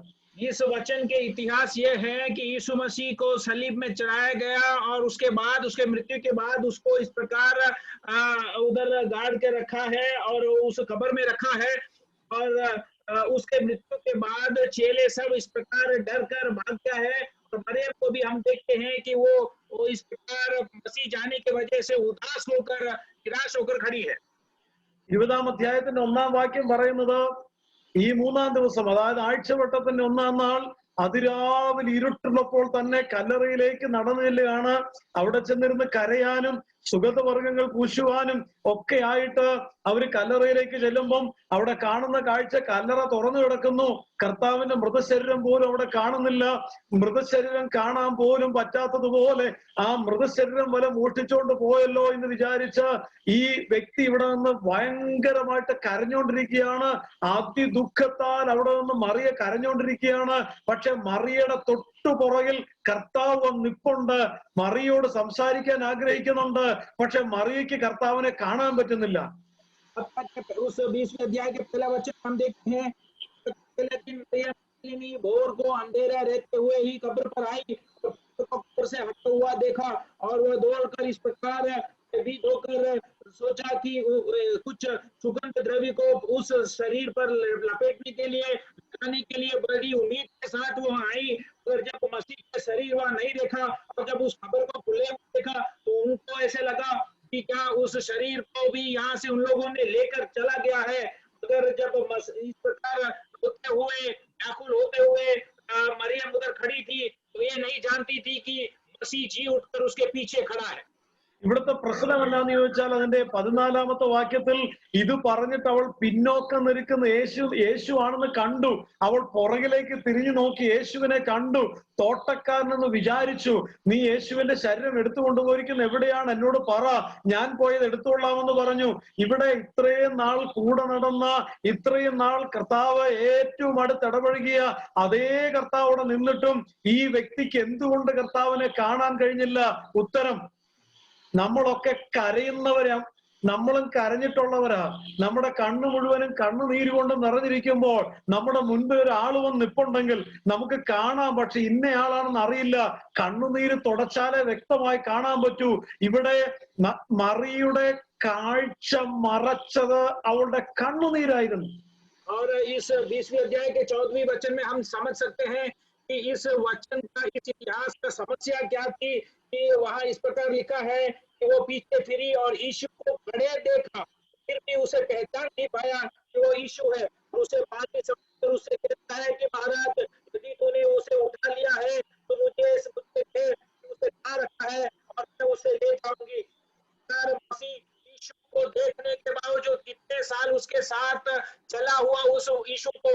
B: इस वचन के इतिहास यह है कि यीशु मसीह को सलीब में चढ़ाया गया और उसके बाद, उसके मृत्यु के बाद उसको इस प्रकार उधर गाड़ के रखा है और उस कब्र में रखा है। और उसके मृत्यु के बाद चेले सब इस प्रकार डर कर भाग गया है। और मरियम को भी हम देखते हैं कि वो इस प्रकार मसीह जाने की वजह से उदास होकर, निराश होकर खड़ी है।
A: 20-ാം അധ്യായത്തിന്റെ 1-ാം വാക്യം പറയുന്നത്, ഈ 3-ാം ദിവസം, അതായത് ആഴ്ചവട്ടത്തിന്റെ 1-ാം നാൾ അതിരാവിലെ ഇരുട്ടുള്ളപ്പോൾ തന്നെ കല്ലറയിലേക്ക് നടന്നു ചെല്ലുകയാണ്. അവിടെ ചെന്നിരുന്ന് കരയാനും സുഗന്ധവർഗ്ഗങ്ങൾ പൂശുവാനും ഒക്കെ ആയിട്ട് അവര് കല്ലറയിലേക്ക് ചെല്ലുമ്പം അവിടെ കാണുന്ന കാഴ്ച, കല്ലറ തുറന്നു കിടക്കുന്നു. കർത്താവിന്റെ മൃതശരീരം പോലും അവിടെ കാണുന്നില്ല. മൃതശരീരം കാണാൻ പോലും പറ്റാത്തതുപോലെ ആ മൃതശരീരം വരെ മോഷ്ടിച്ചുകൊണ്ട് പോയല്ലോ എന്ന് വിചാരിച്ച് ഈ വ്യക്തി ഇവിടെ നിന്ന് ഭയങ്കരമായിട്ട് കരഞ്ഞുകൊണ്ടിരിക്കുകയാണ്. അതിദുഃഖത്താൽ അവിടെ നിന്ന് മറിയ കരഞ്ഞുകൊണ്ടിരിക്കുകയാണ്. പക്ഷെ മറിയയുടെ തൊട്ടുപുറകിൽ കർത്താവ് നിപ്പുണ്ട്. മറിയോട് സംസാരിക്കാൻ ആഗ്രഹിക്കുന്നുണ്ട്. പക്ഷെ മറിയയ്ക്ക് കർത്താവിനെ കാണാൻ പറ്റുന്നില്ല.
B: उस 20वें अध्याय के पहला वचन हम देखते हैं, लेकिन मरियम भोर को अंधेरा रहते हुए ही कब्र पर आई, कब्र से हटा हुआ देखा और वह दौड़कर इस प्रकार भीत होकर सोचा कि कुछ सुगंध द्रव्य को उस शरीर पर लपेटने के लिए, लगाने के लिए बड़ी उम्मीद के साथ वो आई। और जब मसीह का शरीर वहां नहीं देखा और जब उस कब्र को खुले हुए देखा तो उनको ऐसे लगा कि क्या उस शरीर को भी यहाँ से उन लोगों ने लेकर चला गया है। अगर जब इस प्रकार होते हुए, व्याकुल होते हुए मरियम उधर खड़ी थी तो ये नहीं जानती थी कि मसीह जी उठकर उसके पीछे खड़ा है।
A: ഇവിടുത്തെ പ്രശ്നം എന്താന്ന് ചോദിച്ചാൽ അതിന്റെ 14-ാമത്തെ വാക്യത്തിൽ ഇത് പറഞ്ഞിട്ട് അവൾ പിന്നോക്കം നിൽക്കുന്ന യേശു ആണെന്ന് കണ്ടു. അവൾ പുറകിലേക്ക് തിരിഞ്ഞു നോക്കി യേശുവിനെ കണ്ടു. തോട്ടക്കാരനെന്ന് വിചാരിച്ചു. നീ യേശുവിന്റെ ശരീരം എടുത്തുകൊണ്ടുപോയിരിക്കുന്ന എവിടെയാണ്? എന്നോട് പറ, ഞാൻ പോയത് എടുത്തുകൊള്ളാമെന്ന് പറഞ്ഞു. ഇവിടെ ഇത്രയും നാൾ കൂടെ നടന്ന, ഇത്രയും നാൾ കർത്താവ് ഏറ്റവും അടുത്ത് ഇടപഴകിയ അതേ കർത്താവ് അവിടെ നിന്നിട്ടും ഈ വ്യക്തിക്ക് എന്തുകൊണ്ട് കർത്താവിനെ കാണാൻ കഴിഞ്ഞില്ല? ഉത്തരം, നമ്മളൊക്കെ കരയുന്നവരാ, നമ്മളും കരഞ്ഞിട്ടുള്ളവരാ. നമ്മുടെ കണ്ണു മുഴുവനും കണ്ണുനീര് കൊണ്ട് നിറഞ്ഞിരിക്കുമ്പോൾ നമ്മുടെ മുൻപിൽ ഒരാൾ വന്ന് നിപ്പുണ്ടെങ്കിൽ നമുക്ക് കാണാം, പക്ഷെ ഇന്നയാളാണെന്ന് അറിയില്ല. കണ്ണുനീര് തുടച്ചാലേ വ്യക്തമായി കാണാൻ പറ്റൂ. ഇവിടെ മറിയുടെ കാഴ്ച മറച്ചത് അവളുടെ കണ്ണുനീരായിരുന്നു.
B: और इस 20वें अध्याय के 14वें वचन में हम समझ सकते हैं कि इस वचन का, इस इतिहास का समस्या क्या थी कि वहां इस प्रकार लिखा है कि वो पीछे फिरी और यीशु को खड़े देखा, फिर भी उसे पहचान नहीं पाया कि वो यीशु है। उसे बाद में समझकर उससे कहता है कि महाराज, यदि तूने उसे उठा लिया है तो मुझे उसे कहाँ रखा है और मैं उसे ले जाऊंगी। मसीह यीशु को देखने के बावजूद, कितने साल उसके साथ चला हुआ उस यीशु को,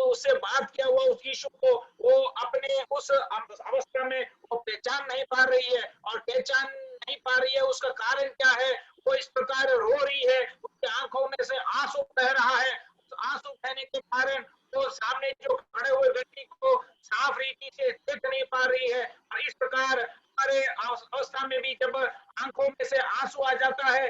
B: उससे बात किया हुआ उस यीशु को, वो अपने उस अवस्था में वो पहचान नहीं पा रही है। और पहचान नहीं पा रही है, उसका कारण क्या है? वो इस प्रकार रो रही है, उसकी आंखों में से आंसू बह रहा है। उस आंसू बहने के कारण वो सामने जो खड़े हुए व्यक्ति को साफ रीति से देख नहीं पा रही है। और इस प्रकार हमारे अवस्था में भी जब आंखों में से आंसू आ जाता है,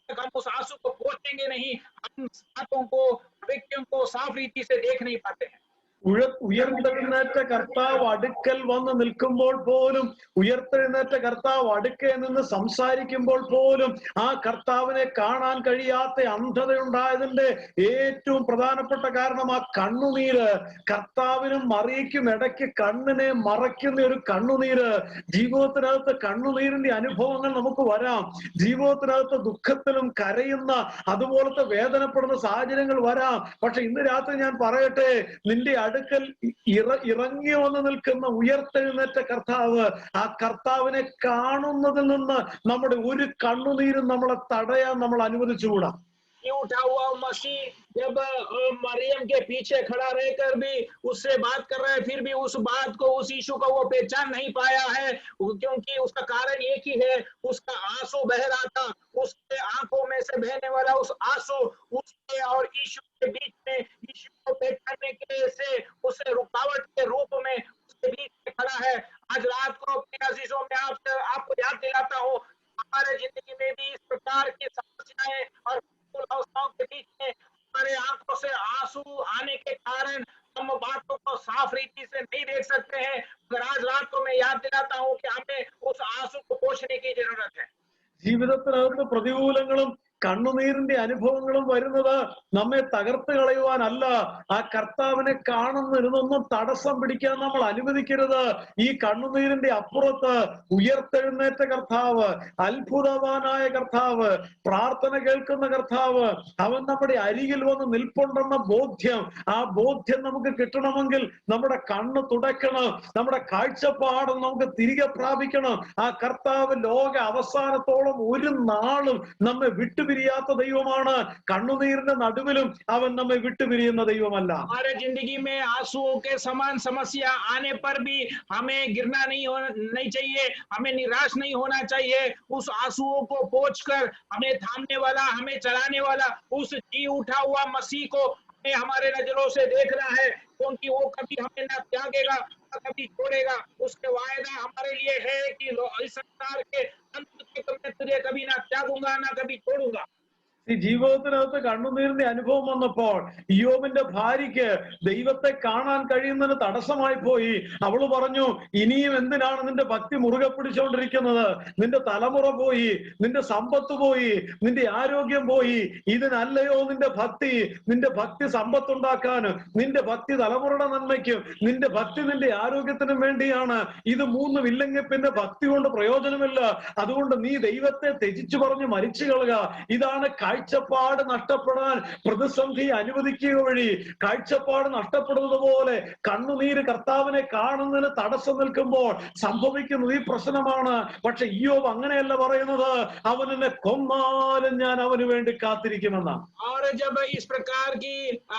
B: हम उस आंसू को पहुंचेंगे नहीं, हम बातों को, व्यक्तियों को साफ रीति से देख नहीं पाते हैं।
A: ഉയർത്തപ്പെട്ട ഉയർത്തെഴുന്നേറ്റ കർത്താവ് അടുക്കൽ വന്ന് നിൽക്കുമ്പോൾ പോലും, ഉയർത്തെഴുന്നേറ്റ കർത്താവ് അടുക്കൽ നിന്ന് സംസാരിക്കുമ്പോൾ പോലും ആ കർത്താവിനെ കാണാൻ കഴിയാത്ത അന്ധതയുണ്ടായതിന്റെ ഏറ്റവും പ്രധാനപ്പെട്ട കാരണം ആ കണ്ണുനീര്. കർത്താവിനും മറിയയ്ക്കും ഇടയ്ക്ക് കണ്ണിനെ മറയ്ക്കുന്ന ഒരു കണ്ണുനീര്. ജീവിതത്തിനകത്ത് കണ്ണുനീരിന്റെ അനുഭവങ്ങൾ നമുക്ക് വരാം. ജീവിതത്തിനകത്ത് ദുഃഖത്തിലും കരയുന്ന അതുപോലത്തെ വേദനപ്പെടുന്ന സാഹചര്യങ്ങൾ വരാം. പക്ഷെ ഇന്ന് രാത്രി ഞാൻ പറയട്ടെ, നിന്റെ അടുക്കൽ ഇറങ്ങി വന്ന് നിൽക്കുന്ന ഉയർത്തെഴുന്നേറ്റ കർത്താവ്, ആ കർത്താവിനെ കാണുന്നതിൽ നിന്ന് നമ്മുടെ ഒരു കണ്ണുനീരും നമ്മളെ തടയാൻ നമ്മൾ അനുവദിച്ചുകൂടാ.
B: ये उठा हुआ मसीह जब मरियम के पीछे खड़ा रहकर भी उससे बात कर रहा है, फिर भी उस बात को, उस यीशु को वो पहचान नहीं पाया है, क्योंकि उसका कारण एक ही है, उसका आंसू बह रहा था। उसके आंखों में से बहने वाला उस आंसू उसके और यीशु के बीच में, यीशु को पहचानने के से उसे रुकावट के रूप में उसके बीच में खड़ा है। आज रात को अपने अजीजों में आपको याद दिलाता हूँ, हमारे जिंदगी में भी इस प्रकार की समस्याएं और अवस्थाओं के बीच में हमारे आंखों से आंसू आने के कारण हम बातों को साफ रीति से नहीं देख सकते हैं। मगर आज रात को मैं याद दिलाता हूँ कि हमें उस आंसू को पोंछने की जरूरत है।
A: ജീവിതത്തിനകത്ത് പ്രതികൂലങ്ങളും കണ്ണുനീരിന്റെ അനുഭവങ്ങളും വരുന്നത് നമ്മെ തകർത്ത് കളയുവാനല്ല. ആ കർത്താവിനെ കാണുന്നതിനൊന്നും തടസ്സം പിടിക്കാൻ നമ്മൾ അനുവദിക്കരുത്. ഈ കണ്ണുനീരിന്റെ അപ്പുറത്ത് ഉയർത്തെഴുന്നേറ്റ കർത്താവ്, അത്ഭുതവാനായ കർത്താവ്, പ്രാർത്ഥന കേൾക്കുന്ന കർത്താവ്, അവൻ നമ്മുടെ അരികിൽ വന്ന് നിൽപ്പുണ്ടെന്ന ബോധ്യം, ആ ബോധ്യം നമുക്ക് കിട്ടണമെങ്കിൽ നമ്മുടെ കണ്ണ് തുടയ്ക്കണം, നമ്മുടെ കാഴ്ചപ്പാട് നമുക്ക് തിരികെ പ്രാപിക്കണം. ആ കർത്താവ് ലോക അവസാനത്തോളം ഒരു നാളും നമ്മെ വിട്ടുപിരിയാത്ത ദൈവമാണ്. കണ്ണുനീരിന്റെ നടുവിലും അവൻ നമ്മെ വിട്ടുപിരിയുന്ന ദൈവമല്ല.
B: हमारे जिंदगी में आंसुओं के समान समस्या आने पर भी हमें गिरना नहीं चाहिए, हमें निराश नहीं होना चाहिए। उस आंसुओं को पोंछकर हमें थामने वाला, हमें चलाने वाला उस जी उठा हुआ मसीह को हमें हमारे नजरों से देखना है, क्योंकि वो कभी हमें ना त्यागेगा, कभी छोड़ेगा। उसके वायदा हमारे लिए है कि इस संसार के अंत तक मैं तुझे कभी ना त्यागूंगा, ना कभी छोड़ूंगा।
A: ഈ ജീവിതത്തിനകത്ത് കണ്ണുനീരിന്റെ അനുഭവം വന്നപ്പോൾ ഇയ്യോബിന്റെ ഭാര്യയ്ക്ക് ദൈവത്തെ കാണാൻ കഴിയുന്നതിന് തടസ്സമായി പോയി. അവള് പറഞ്ഞു, ഇനിയും എന്തിനാണ് നിന്റെ ഭക്തി മുറുകെ പിടിച്ചുകൊണ്ടിരിക്കുന്നത്? നിന്റെ തലമുറ പോയി, നിന്റെ സമ്പത്ത് പോയി, നിന്റെ ആരോഗ്യം പോയി. ഇതിനല്ലയോ നിന്റെ ഭക്തി? നിന്റെ ഭക്തി സമ്പത്തുണ്ടാക്കാനും നിന്റെ ഭക്തി തലമുറയുടെ നന്മയ്ക്കും നിന്റെ ഭക്തി നിന്റെ ആരോഗ്യത്തിനും വേണ്ടിയാണ്. ഇത് മൂന്നും ഇല്ലെങ്കിൽ പിന്നെ ഭക്തി കൊണ്ട് പ്രയോജനമില്ല. അതുകൊണ്ട് നീ ദൈവത്തെ ത്യജിച്ചു പറഞ്ഞ് മരിച്ചു കളയുക. ഇതാണ് കാഴ്ചപ്പാട് നഷ്ടപ്പെടാൻ പ്രതിസന്ധി അനുവദിക്കുക വഴി. കാഴ്ചപ്പാട് നഷ്ടപ്പെടുന്നത് പോലെ കണ്ണുനീര് കർത്താവിനെ കാണുന്നതിന് തടസ്സം നിൽക്കുമ്പോൾ സംഭവിക്കുന്നത് ഈ പ്രശ്നമാണ്. പക്ഷെ ഇയ്യോബ് അങ്ങനെയല്ല പറയുന്നത്, അവൻ എന്നെ കൊന്നാലും ഞാൻ അവന് വേണ്ടി കാത്തിരിക്കുമെന്നാണ്.
B: और जब इस प्रकार की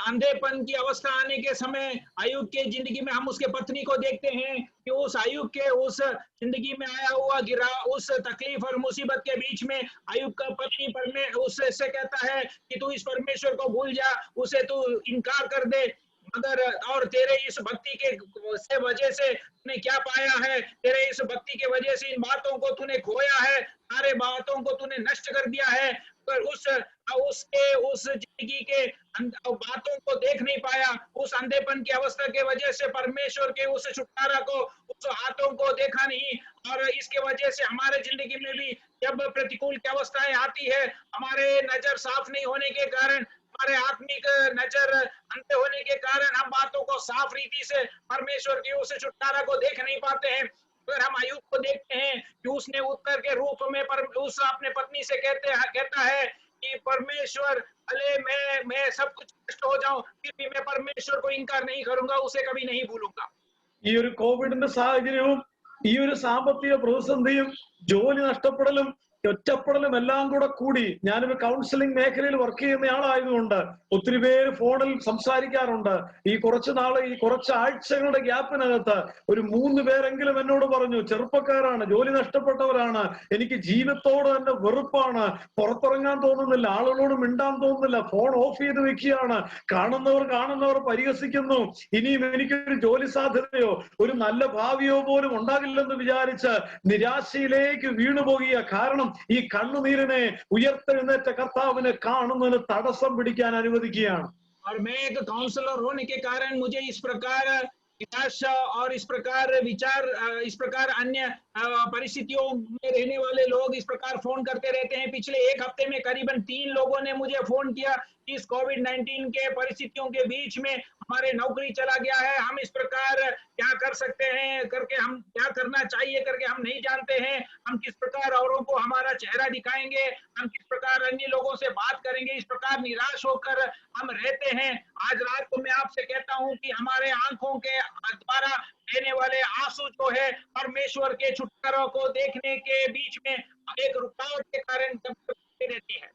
B: अंधेपन की अवस्था आने के समय अय्यूब के जिंदगी में हम उसके पत्नी को देखते हैं कि उस अय्यूब के उस जिंदगी में आया हुआ गिरा उस तकलीफ और मुसीबत के बीच में अय्यूब का पत्नी उससे कहता है कि तू इस परमेश्वर को भूल जा, उसे तू इनकार कर दे। मगर और तेरे इस भक्ति के वजह से तूने क्या पाया है? तेरे इस भक्ति के वजह से इन बातों को तूने खोया है, सारे बातों को तूने नष्ट कर दिया है। पर उस जिंदगी के बातों को देख नहीं पाया, उस अंधेपन की अवस्था के वजह से परमेश्वर के उस छुटकारा को, उस हाथों को देखा नहीं। और इसके वजह से हमारे जिंदगी में भी जब प्रतिकूल की अवस्थाएं आती है, हमारे नजर साफ नहीं होने के कारण, हमारे आत्मिक नजर अंधे होने के कारण हम बातों को साफ रीति से परमेश्वर के उस छुटकारा को देख नहीं पाते हैं। अगर हम अय्यूब को देखते हैं कि उसने उत्तर के रूप में उस अपने पत्नी से कहता है कि परमेश्वर, भले मैं सब कुछ नष्ट हो जाऊं, फिर भी मैं परमेश्वर को इनकार नहीं करूंगा, उसे कभी नहीं भूलूंगा।
A: ഈ ഒരു കോവിഡിന്റെ സാഹചര്യവും ഈ ഒരു സാമ്പത്തിക പ്രതിസന്ധിയും ജോലി നഷ്ടപ്പെടലും ഒറ്റപ്പെടലും എല്ലാം കൂടി ഞാനൊരു കൗൺസിലിംഗ് മേഖലയിൽ വർക്ക് ചെയ്യുന്ന ആളായതുകൊണ്ട് ഒത്തിരി പേര് ഫോണിൽ സംസാരിക്കാറുണ്ട്. ഈ കുറച്ച് ആഴ്ചകളുടെ ഗ്യാപ്പിനകത്ത് ഒരു 3 പേരെങ്കിലും എന്നോട് പറഞ്ഞു, ചെറുപ്പക്കാരാണ്, ജോലി നഷ്ടപ്പെട്ടവരാണ്, എനിക്ക് ജീവിതത്തോട് തന്നെ വെറുപ്പാണ്, പുറത്തിറങ്ങാൻ തോന്നുന്നില്ല, ആളുകളോട് മിണ്ടാൻ തോന്നുന്നില്ല, ഫോൺ ഓഫ് ചെയ്ത് വെക്കുകയാണ്, കാണുന്നവർ പരിഹസിക്കുന്നു, ഇനിയും എനിക്കൊരു ജോലി സാധ്യതയോ ഒരു നല്ല ഭാവിയോ പോലും ഉണ്ടാകില്ലെന്ന് വിചാരിച്ച് നിരാശയിലേക്ക് വീണുപോകിയ. കാരണം ഈ കണ്ണുനീരിനെ ഉയർത്തെഴുന്നേറ്റ കർത്താവിനെ കാണുന്നതിന് തടസ്സം പിടിക്കാൻ അനുവദിക്കുകയാണ്.
B: और मैं एक काउंसलर होने के कारण मुझे इस प्रकार निराश और इस प्रकार विचार, इस प्रकार अन्य परिस्थितियों में रहने वाले लोग इस प्रकार फोन करते रहते हैं। पिछले एक हफ्ते में करीबन 3 लोगों ने मुझे फोन किया कि इस कोविड-19 के परिस्थितियों के बीच में हमारे नौकरी चला गया है, हम इस प्रकार क्या कर सकते हैं करके, हम क्या करना चाहिए करके हम नहीं जानते हैं, हम किस प्रकार औरों को हमारा चेहरा दिखाएंगे, हम किस प्रकार अन्य लोगों से बात करेंगे, इस प्रकार निराश होकर हम रहते हैं। आज रात को मैं आपसे कहता हूं कि हमारे आंखों के द्वारा देने वाले आंसू जो है परमेश्वर के छुटकारों को देखने के बीच में एक रुकावट के कारण रहती है।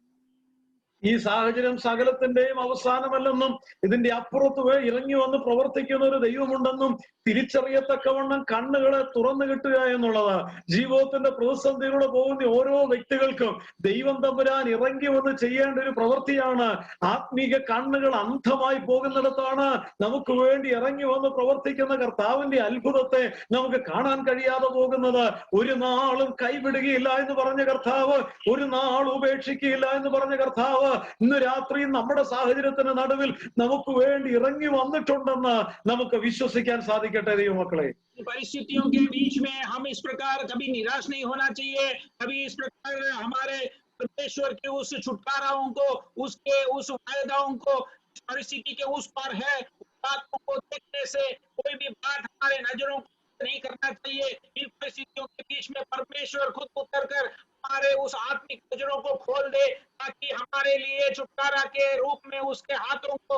A: ഈ സാഹചര്യം സകലത്തിന്റെയും അവസാനമല്ലെന്നും ഇതിന്റെ അപ്പുറത്ത് ഇറങ്ങി വന്ന് പ്രവർത്തിക്കുന്ന ഒരു ദൈവമുണ്ടെന്നും തിരിച്ചറിയത്തക്കവണ്ണം കണ്ണുകളെ തുറന്നു കിട്ടുക എന്നുള്ളത് ജീവിതത്തിന്റെ പ്രതിസന്ധിയിലൂടെ പോകുന്ന ഓരോ വ്യക്തികൾക്കും ദൈവം തമ്പുരാൻ ഇറങ്ങി വന്ന് ചെയ്യേണ്ട ഒരു പ്രവൃത്തിയാണ്. ആത്മീക കണ്ണുകൾ അന്ധമായി പോകുന്നിടത്താണ് നമുക്ക് വേണ്ടി ഇറങ്ങി വന്ന് പ്രവർത്തിക്കുന്ന കർത്താവിന്റെ അത്ഭുതത്തെ നമുക്ക് കാണാൻ കഴിയാതെ പോകുന്നത്. ഒരു നാളും കൈവിടുകയില്ല എന്ന് പറഞ്ഞ കർത്താവ്, ഒരു നാൾ ഉപേക്ഷിക്കുകയില്ല എന്ന് പറഞ്ഞ കർത്താവ് ഇന്ന് രാത്രി നമ്മുടെ സാഹചര്യത്തിന് നടുവിൽ നമുക്ക് വേണ്ടി ഇറങ്ങി വന്നിട്ടുണ്ടെന്ന് നമുക്ക് വിശ്വസിക്കാൻ സാധിക്കട്ടെ ദൈവമക്കളെ.
B: परिस्थितियों के बीच में हम इस प्रकार कभी निराश नहीं होना चाहिए, कभी इस प्रकार हमारे परमेश्वर के उस छुटकाराओं को, उसके उस वायदाओं को इस परिस्थिति के उस पार है, उस बातों को देखने से कोई भी बात हमारे नजरों को नहीं करना चाहिए। इन परिस्थितियों के बीच में परमेश्वर खुद उतर कर हमारे उस आत्मिक नजरों को खोल दे, ताकि हमारे लिए छुटकारा के रूप में उसके हाथों को,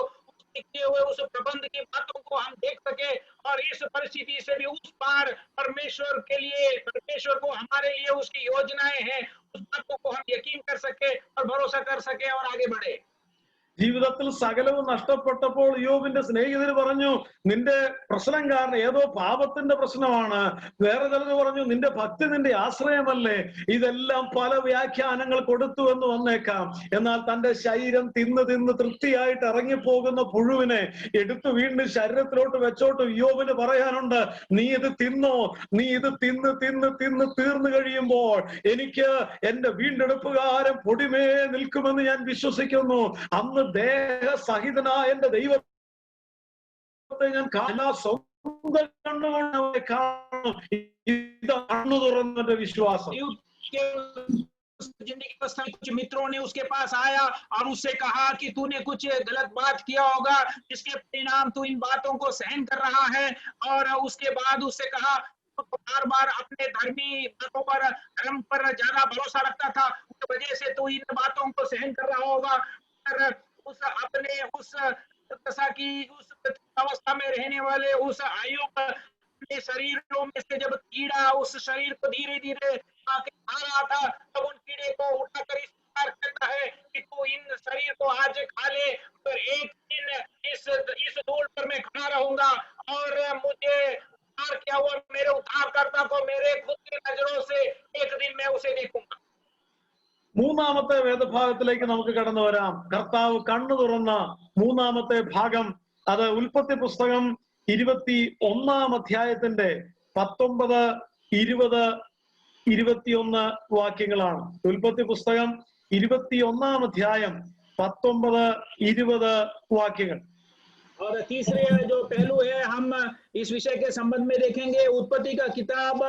B: लिखे हुए उस प्रबंध की बातों को हम देख सके, और इस परिस्थिति से भी उस पार परमेश्वर के लिए, परमेश्वर को हमारे लिए उसकी योजनाएं हैं, उस बातों को हम यकीन कर सके और भरोसा कर सके और आगे बढ़े।
A: ജീവിതത്തിൽ സകലവും നഷ്ടപ്പെട്ടപ്പോൾ യോബിന്റെ സ്നേഹിതർ പറഞ്ഞു, നിന്റെ പ്രശ്നം കാരണം ഏതോ പാപത്തിന്റെ പ്രശ്നമാണ്. വേറെ ചിലർ പറഞ്ഞു, നിന്റെ ഭക്തി നിന്റെ ആശ്രയമല്ലേ. ഇതെല്ലാം പല വ്യാഖ്യാനങ്ങൾ കൊടുത്തു എന്ന് വന്നേക്കാം. എന്നാൽ തന്റെ ശരീരം തിന്ന് തിന്ന് തൃപ്തിയായിട്ട് ഇറങ്ങിപ്പോകുന്ന പുഴുവിനെ എടുത്തു വീണ്ടും ശരീരത്തിലോട്ട് വെച്ചോട്ട് യോബിന് പറയാനുണ്ട്, നീ ഇത് തിന്നോ, നീ ഇത് തിന്ന് തിന്ന് തിന്ന് തീർന്നു കഴിയുമ്പോൾ എനിക്ക് എന്റെ വീണ്ടെടുപ്പുകാരൻ പൊടിമേ നിൽക്കുമെന്ന് ഞാൻ വിശ്വസിക്കുന്നു. അന്ന് ദേഹസഹിതനായ എന്റെ ദൈവത്തെ ഞാൻ സ്വന്തം കണ്ണുകൊണ്ട് കാണും. ഇതാണ് തുറന്നതിന്റെ വിശ്വാസം.
B: जिंदगी में कुछ मित्रों ने उसके पास आया और उससे कहा कि तूने कुछ गलत बात किया होगा, जिसके परिणाम तू इन बातों को सहन कर रहा है। और उसके बाद उससे कहा, बार बार अपने धर्मी बातों पर, धर्म पर ज्यादा भरोसा रखता था, उस वजह से तू इन बातों को सहन कर रहा होगा। और उस अपने उस दशा की, उस अवस्था में रहने वाले उस आयु अपने शरीरों में से जब कीड़ा उस शरीर को धीरे धीरे खा रहा था, तब उन कीड़े को उठाकर इस प्रकार कहता है कि तू इन शरीर को आज खा ले, पर एक दिन इस धूल पर मैं खड़ा रहूंगा और मुझे उद्धार किया हुआ मेरे उद्धारकर्ता को मेरे खुद की नजरों से एक दिन मैं उसे देखूंगा।
A: മൂന്നാമത്തെ വേദഭാഗത്തിലേക്ക് നമുക്ക് കടന്നു വരാം. കർത്താവ് കണ്ണു തുറന്ന മൂന്നാമത്തെ ഭാഗം അത് ഉൽപ്പത്തി പുസ്തകം 21 അധ്യായത്തിന്റെ 19, 20, 21 വാക്യങ്ങളാണ്. ഉൽപ്പത്തി പുസ്തകം 21 അധ്യായം 19, 20 വാക്യങ്ങൾ.
B: और तीसरे जो पहलू है हम इस विषय के संबंध में देखेंगे, उत्पत्ति का किताब,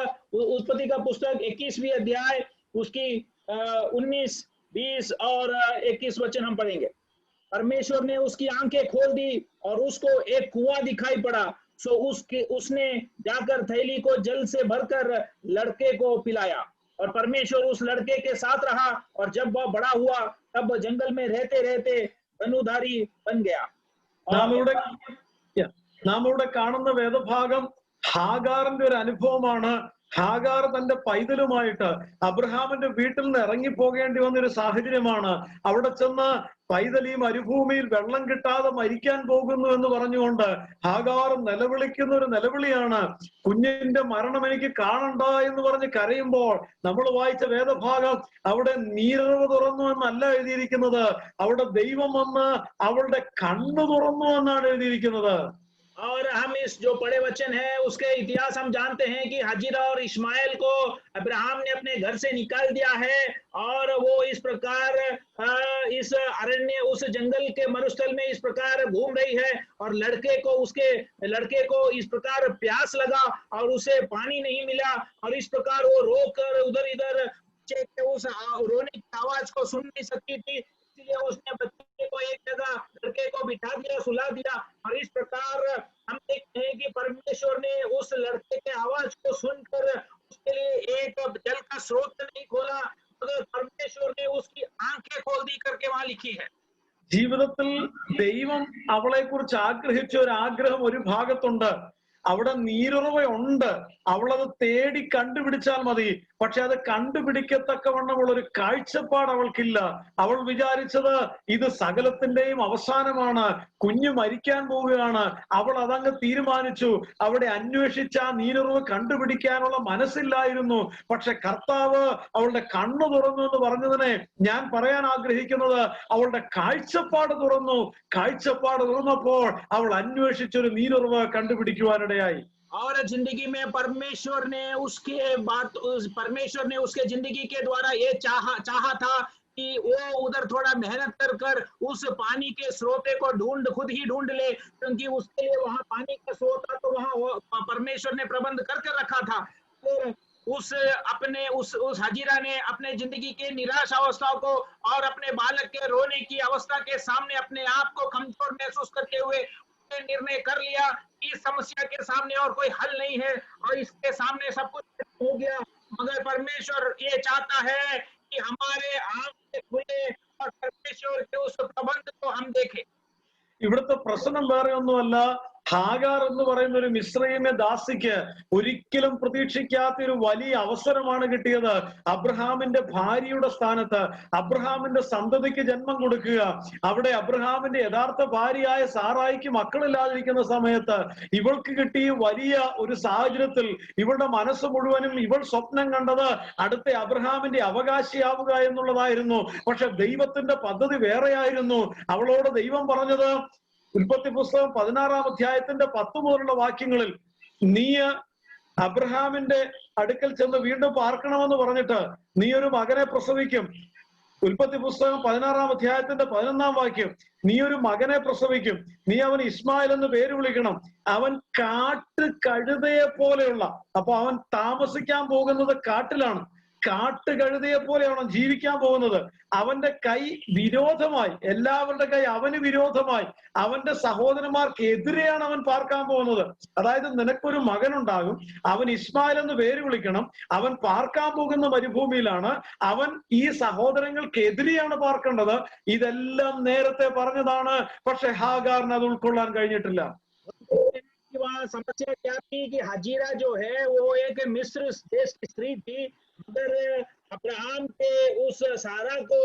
B: उत्पत्ति का पुस्तक 21वीं अध्याय, उसकी 19, 20 और 21 वचन हम पढ़ेंगे। परमेश्वर ने उसकी आंखें खोल दी और उसको एक कुआं दिखाई पड़ा, सो उसने जाकर थैली को जल से भरकर लड़के को पिलाया। और परमेश्वर उस लड़के के साथ रहा, और जब वह बड़ा हुआ तब जंगल में रहते रहते धनुधारी बन गया।
A: നാം ഇവിടെ കാണുന്ന വേദഭാഗം ഹാഗാറിന്റെ ഒരു അനുഭവമാണ്. ഹാഗാർ തന്റെ പൈതലുമായിട്ട് അബ്രഹാമിന്റെ വീട്ടിൽ നിന്ന് ഇറങ്ങി പോകേണ്ടി വന്നൊരു സാഹചര്യമാണ്. അവിടെ ചെന്ന് പൈതൽ ഈ മരുഭൂമിയിൽ വെള്ളം കിട്ടാതെ മരിക്കാൻ പോകുന്നു എന്ന് പറഞ്ഞുകൊണ്ട് ഹാഗാർ നിലവിളിക്കുന്ന ഒരു നിലവിളിയാണ്. കുഞ്ഞിന്റെ മരണം എനിക്ക് കാണണ്ട എന്ന് പറഞ്ഞ് കരയുമ്പോൾ നമ്മൾ വായിച്ച വേദഭാഗം അവിടെ നീരവ് തുറന്നു എന്നല്ല എഴുതിയിരിക്കുന്നത്, അവിടെ ദൈവം വന്ന് അവളുടെ കണ്ണു തുറന്നു എന്നാണ് എഴുതിയിരിക്കുന്നത്.
B: और हम इस जो पढ़े वचन है उसके इतिहास हम जानते हैं कि हाजिरा और इस्माइल को अब्राहम ने अपने घर से निकाल दिया है और वो इस प्रकार इस अरण्य उस जंगल के मरुस्थल में इस प्रकार घूम रही है और लड़के को इस प्रकार प्यास लगा और उसे पानी नहीं मिला और इस प्रकार वो रोकर उधर इधर बच्चे के उस रोने की आवाज को सुन नहीं सकती थी, इसलिए उसने बच्चे को एक जगह लड़के को बिठा दिया, सुला दिया और इस प्रकार हम देखते हैं कि परमेश्वर ने उस लड़के के आवाज को सुनकर उसके लिए एक जल का स्रोत नहीं खोला, मगर परमेश्वर ने उसकी आंखें खोल दी करके वहां लिखी है।
A: ജീവിതത്തിൽ ദൈവം അവളെ കുറിച്ച് ആഗ്രഹിച്ച ഒരു ആഗ്രഹം ഒരു ഭാഗത്തുണ്ട്. അവിടെ നീരുറവയുണ്ട്, അവളത് തേടി കണ്ടുപിടിച്ചാൽ മതി. പക്ഷെ അത് കണ്ടുപിടിക്കത്തക്കവണ്ണമുള്ള ഒരു കാഴ്ചപ്പാട് അവൾക്കില്ല. അവൾ വിചാരിച്ചത് ഇത് സകലത്തിന്റെയും അവസാനമാണ്, കുഞ്ഞ് മരിക്കാൻ പോവുകയാണ്. അവൾ അതങ്ങ് തീരുമാനിച്ചു. അവിടെ അന്വേഷിച്ച ആ നീരുറവ് കണ്ടുപിടിക്കാനുള്ള മനസ്സില്ലായിരുന്നു. പക്ഷെ കർത്താവ് അവളുടെ കണ്ണു തുറന്നു എന്ന് പറഞ്ഞതിനെ ഞാൻ പറയാൻ ആഗ്രഹിക്കുന്നത്, അവളുടെ കാഴ്ചപ്പാട് തുറന്നു. കാഴ്ചപ്പാട് തുറന്നപ്പോൾ അവൾ അന്വേഷിച്ചൊരു നീരുറവ് കണ്ടുപിടിക്കുവാനിടയായി.
B: और जिंदगी में परमेश्वर ने उसके जिंदगी के द्वारा ये चाहा था कि वो उधर थोड़ा मेहनत कर उस पानी के स्रोते को खुद ही ढूंढ ले, क्योंकि उसके लिए वहां पानी का स्रोत था तो वहां परमेश्वर ने प्रबंध करके रखा था। तो उस हाजिरा ने अपने जिंदगी के निराश अवस्था को और अपने बालक के रोने की अवस्था के सामने अपने आप को कमजोर महसूस करते हुए निर्णय कर लिया कि इस समस्या के सामने और कोई हल नहीं है और इसके सामने सब कुछ हो गया, मगर परमेश्वर ये चाहता है कि हमारे आंखें खुले और परमेश्वर के उस प्रबंध को हम देखें।
A: ഇവിടുത്തെ പ്രശ്നം വേറെ ഒന്നുമല്ല. ഹാഗാർ എന്ന് പറയുന്ന ഒരു മിസ്രയീമ്യ ദാസിക്ക് ഒരിക്കലും പ്രതീക്ഷിക്കാത്ത ഒരു വലിയ അവസരമാണ് കിട്ടിയത്. അബ്രഹാമിന്റെ ഭാര്യയുടെ സ്ഥാനത്ത് അബ്രഹാമിന്റെ സന്തതിക്ക് ജന്മം കൊടുക്കുക. അവിടെ അബ്രഹാമിന്റെ യഥാർത്ഥ ഭാര്യയായ സാറായിക്ക് മക്കളില്ലാതിരിക്കുന്ന സമയത്ത് ഇവൾക്ക് കിട്ടിയ വലിയ ഒരു സാഹചര്യത്തിൽ ഇവളുടെ മനസ്സ് മുഴുവനും ഇവൾ സ്വപ്നം കണ്ടത് അടുത്ത അബ്രഹാമിന്റെ അവകാശിയാവുക എന്നുള്ളതായിരുന്നു. പക്ഷെ ദൈവത്തിന്റെ പദ്ധതി വേറെയായിരുന്നു. അവളോട് ദൈവം പറഞ്ഞത്, ഉൽപ്പത്തി പുസ്തകം 16-ാം അധ്യായത്തിന്റെ 10 മുതലുള്ള വാക്യങ്ങളിൽ, നീ അബ്രഹാമിന്റെ അടുക്കൽ ചെന്ന് വീണ്ടും പാർക്കണമെന്ന് പറഞ്ഞിട്ട് നീ ഒരു മകനെ പ്രസവിക്കും. ഉൽപ്പത്തി പുസ്തകം 16-ാം അധ്യായത്തിന്റെ 11-ാം വാക്യം, നീ ഒരു മകനെ പ്രസവിക്കും, നീ അവൻ ഇസ്മായിൽ എന്ന് പേര് വിളിക്കണം, അവൻ കാട്ട് കഴുതയെ പോലെയുള്ള, അപ്പൊ അവൻ താമസിക്കാൻ പോകുന്നത് കാട്ടിലാണ്, കാട്ടുകഴുതയെ പോലെയാണ് ജീവിക്കാൻ പോകുന്നത്. അവന്റെ കൈ വിരോധമായി, എല്ലാവരുടെ കൈ അവന് വിരോധമായി, അവന്റെ സഹോദരന്മാർക്ക് എതിരെയാണ് അവൻ പാർക്കാൻ പോകുന്നത്. അതായത് നിനക്കൊരു മകനുണ്ടാകും, അവൻ ഇസ്മായിൽ എന്ന് പേര് വിളിക്കണം, അവൻ പാർക്കാൻ പോകുന്ന മരുഭൂമിയിലാണ്, അവൻ ഈ സഹോദരങ്ങൾക്ക് എതിരെയാണ് പാർക്കേണ്ടത്. ഇതെല്ലാം നേരത്തെ പറഞ്ഞതാണ്. പക്ഷെ ഹാഗാറിന് അത് ഉൾക്കൊള്ളാൻ കഴിഞ്ഞിട്ടില്ല.
B: वहाँ समस्या क्या थी कि हाजिरा जो है वो एक मिस्र देश की स्त्री थी, मगर अब्राहम के उस सारा को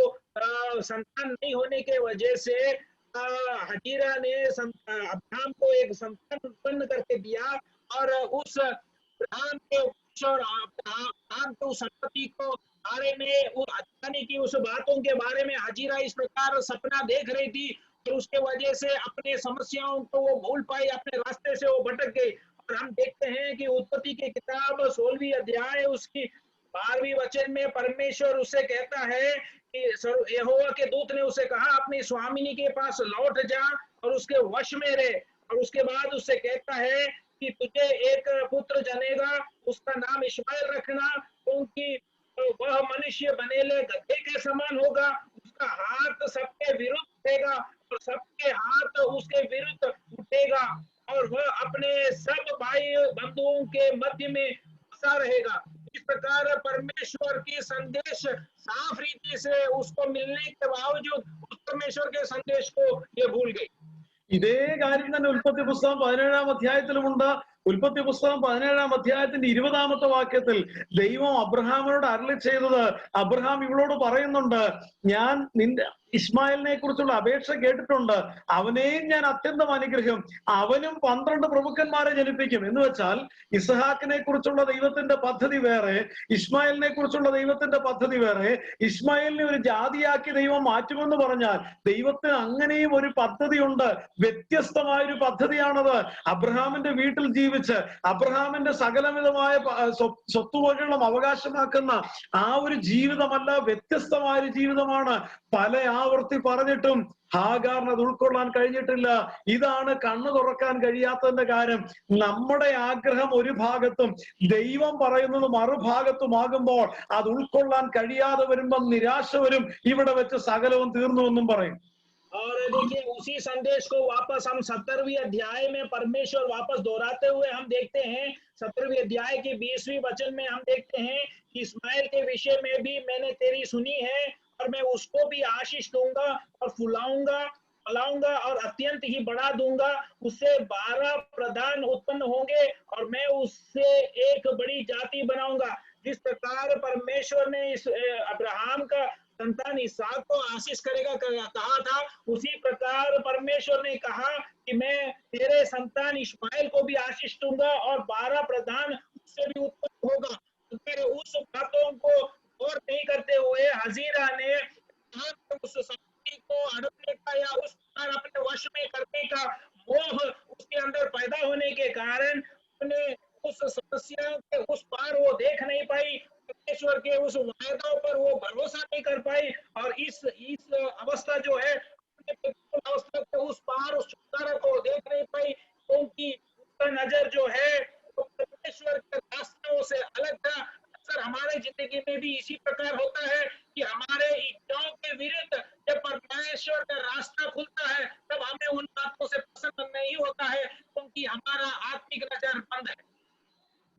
B: संतान नहीं होने के वजह से हाजिरा ने अब्राहम को एक संतान उत्पन्न करके दिया और उस अब्राहम के अब्राहम के उस संतति को बारे में की उस बातों के बारे में हाजिरा इस प्रकार सपना देख रही थी और उसके वजह से अपने समस्याओं को वो भूल पाई, अपने रास्ते से वो भटक गई। और हम देखते हैं कि उत्पत्ति की किताब 16वीं अध्याय उसकी 12वीं वचन में परमेश्वर उसे कहता है कि यहोवा के दूत ने उसे कहा, अपनी स्वामिनी के पास लौट जा और उसके वश में रहे। और उसके बाद उससे कहता है कि तुझे एक पुत्र जनेगा, उसका नाम इस्माइल रखना, क्योंकि वह मनुष्य बनेले गधे के समान होगा, उसका हाथ सबके विरुद्ध उठेगा और सबके हाथ उसके विरुद्ध उठेगा और वह अपने सब भाई बंधुओं के मध्य में बसा रहेगा। इस प्रकार परमेश्वर की संदेश साफ रीति से उसको मिलने के बावजूद उस परमेश्वर के संदेश को ये भूल गई।
A: ഇതേ കാര്യം തന്നെ ഉൽപ്പത്തി പുസ്തകം 17-ാം അധ്യായത്തിലുമുണ്ട്. ഉൽപ്പത്തി പുസ്തകം 17-ാം അധ്യായത്തിന്റെ 20-ാമത്തെ വാക്യത്തിൽ ദൈവം അബ്രഹാമിനോട് അരുളി ചെയ്തത്, അബ്രഹാം ഇവളോട് പറയുന്നുണ്ട്, ഞാൻ നിന്റെ ഇസ്മായിലിനെ കുറിച്ചുള്ള അപേക്ഷ കേട്ടിട്ടുണ്ട്, അവനെയും ഞാൻ അത്യന്തം അനുഗ്രഹം, അവനും 12 പ്രഭുക്കന്മാരെ ജനിപ്പിക്കും. എന്ന് വെച്ചാൽ ഇസ്ഹാക്കിനെ കുറിച്ചുള്ള ദൈവത്തിന്റെ പദ്ധതി വേറെ, ഇസ്മായിലിനെ കുറിച്ചുള്ള ദൈവത്തിന്റെ പദ്ധതി വേറെ. ഇസ്മായിലിനെ ഒരു ജാതിയാക്കി ദൈവം മാറ്റുമെന്ന് പറഞ്ഞാൽ ദൈവത്തിന് അങ്ങനെയും ഒരു പദ്ധതിയുണ്ട്. വ്യത്യസ്തമായൊരു പദ്ധതിയാണത്. അബ്രഹാമിന്റെ വീട്ടിൽ ജീവിച്ച് അബ്രഹാമിന്റെ സകലവിധമായ സ്വത്തുവകകളും അവകാശമാക്കുന്ന ആ ഒരു ജീവിതമല്ല, വ്യത്യസ്തമായ ഒരു ജീവിതമാണ്. പല ആവർത്തി പറഞ്ഞിട്ടും ഹാഗാറിന് അത് ഉൾക്കൊള്ളാൻ കഴിഞ്ഞിട്ടില്ല. ഇതാണ് കണ്ണു തുറക്കാൻ കഴിയാത്തതിന്റെ കാര്യം. നമ്മുടെ ആഗ്രഹം ഒരു ഭാഗത്തും ദൈവം പറയുന്നത് മറുഭാഗത്തുമാകുമ്പോൾ അത് ഉൾക്കൊള്ളാൻ കഴിയാതെ വരുമ്പം നിരാശ വരും. ഇവിടെ വെച്ച് സകലവും തീർന്നു എന്നും പറയും.
B: और देखिए उसी संदेश को वापस हम 17वीं अध्याय में परमेश्वर वापस दोहराते हुए हम देखते हैं। 17वीं अध्याय के 20वीं वचन में हम देखते हैं कि इस्माइल के विषय में भी मैंने तेरी सुनी है और मैं उसको भी आशीष दूंगा और फुलाऊंगा और अत्यंत ही बढ़ा दूंगा। उससे 12 प्रधान उत्पन्न होंगे और मैं उससे एक बड़ी जाति बनाऊंगा। जिस प्रकार परमेश्वर ने इस अब्राहम का संतान इसहाक को आशीष करेगा कहा था, उसी प्रकार परमेश्वर ने कहा कि मैं तेरे संतान इस्माइल को भी आशीष दूंगा और 12 प्रधान उससे भी उत्पन्न होगा। अगर उस बातों को गौर नहीं करते हुए हजीरा ने उस शक्ति को अड़पने का या उस प्रकार अपने वश में करने का मोह उसके अंदर पैदा होने के कारण अपने उस समस्या के उस पार वो देख नहीं पाई, परमेश्वर के उस वायदों पर वो भरोसा नहीं कर पाई और इस अवस्था जो है अवस्था के उस पार उस छुटकारा को देख नहीं पाई, क्योंकि उसका नजर जो है वो परमेश्वर के रास्तों से अलग था। अक्सर हमारे जिंदगी में भी इसी प्रकार होता है कि हमारे इच्छाओं के विरुद्ध जब परमेश्वर का रास्ता खुलता है तब हमें उन बातों से पसंद नहीं होता है, क्योंकि हमारा आत्मिक नजर बंद है।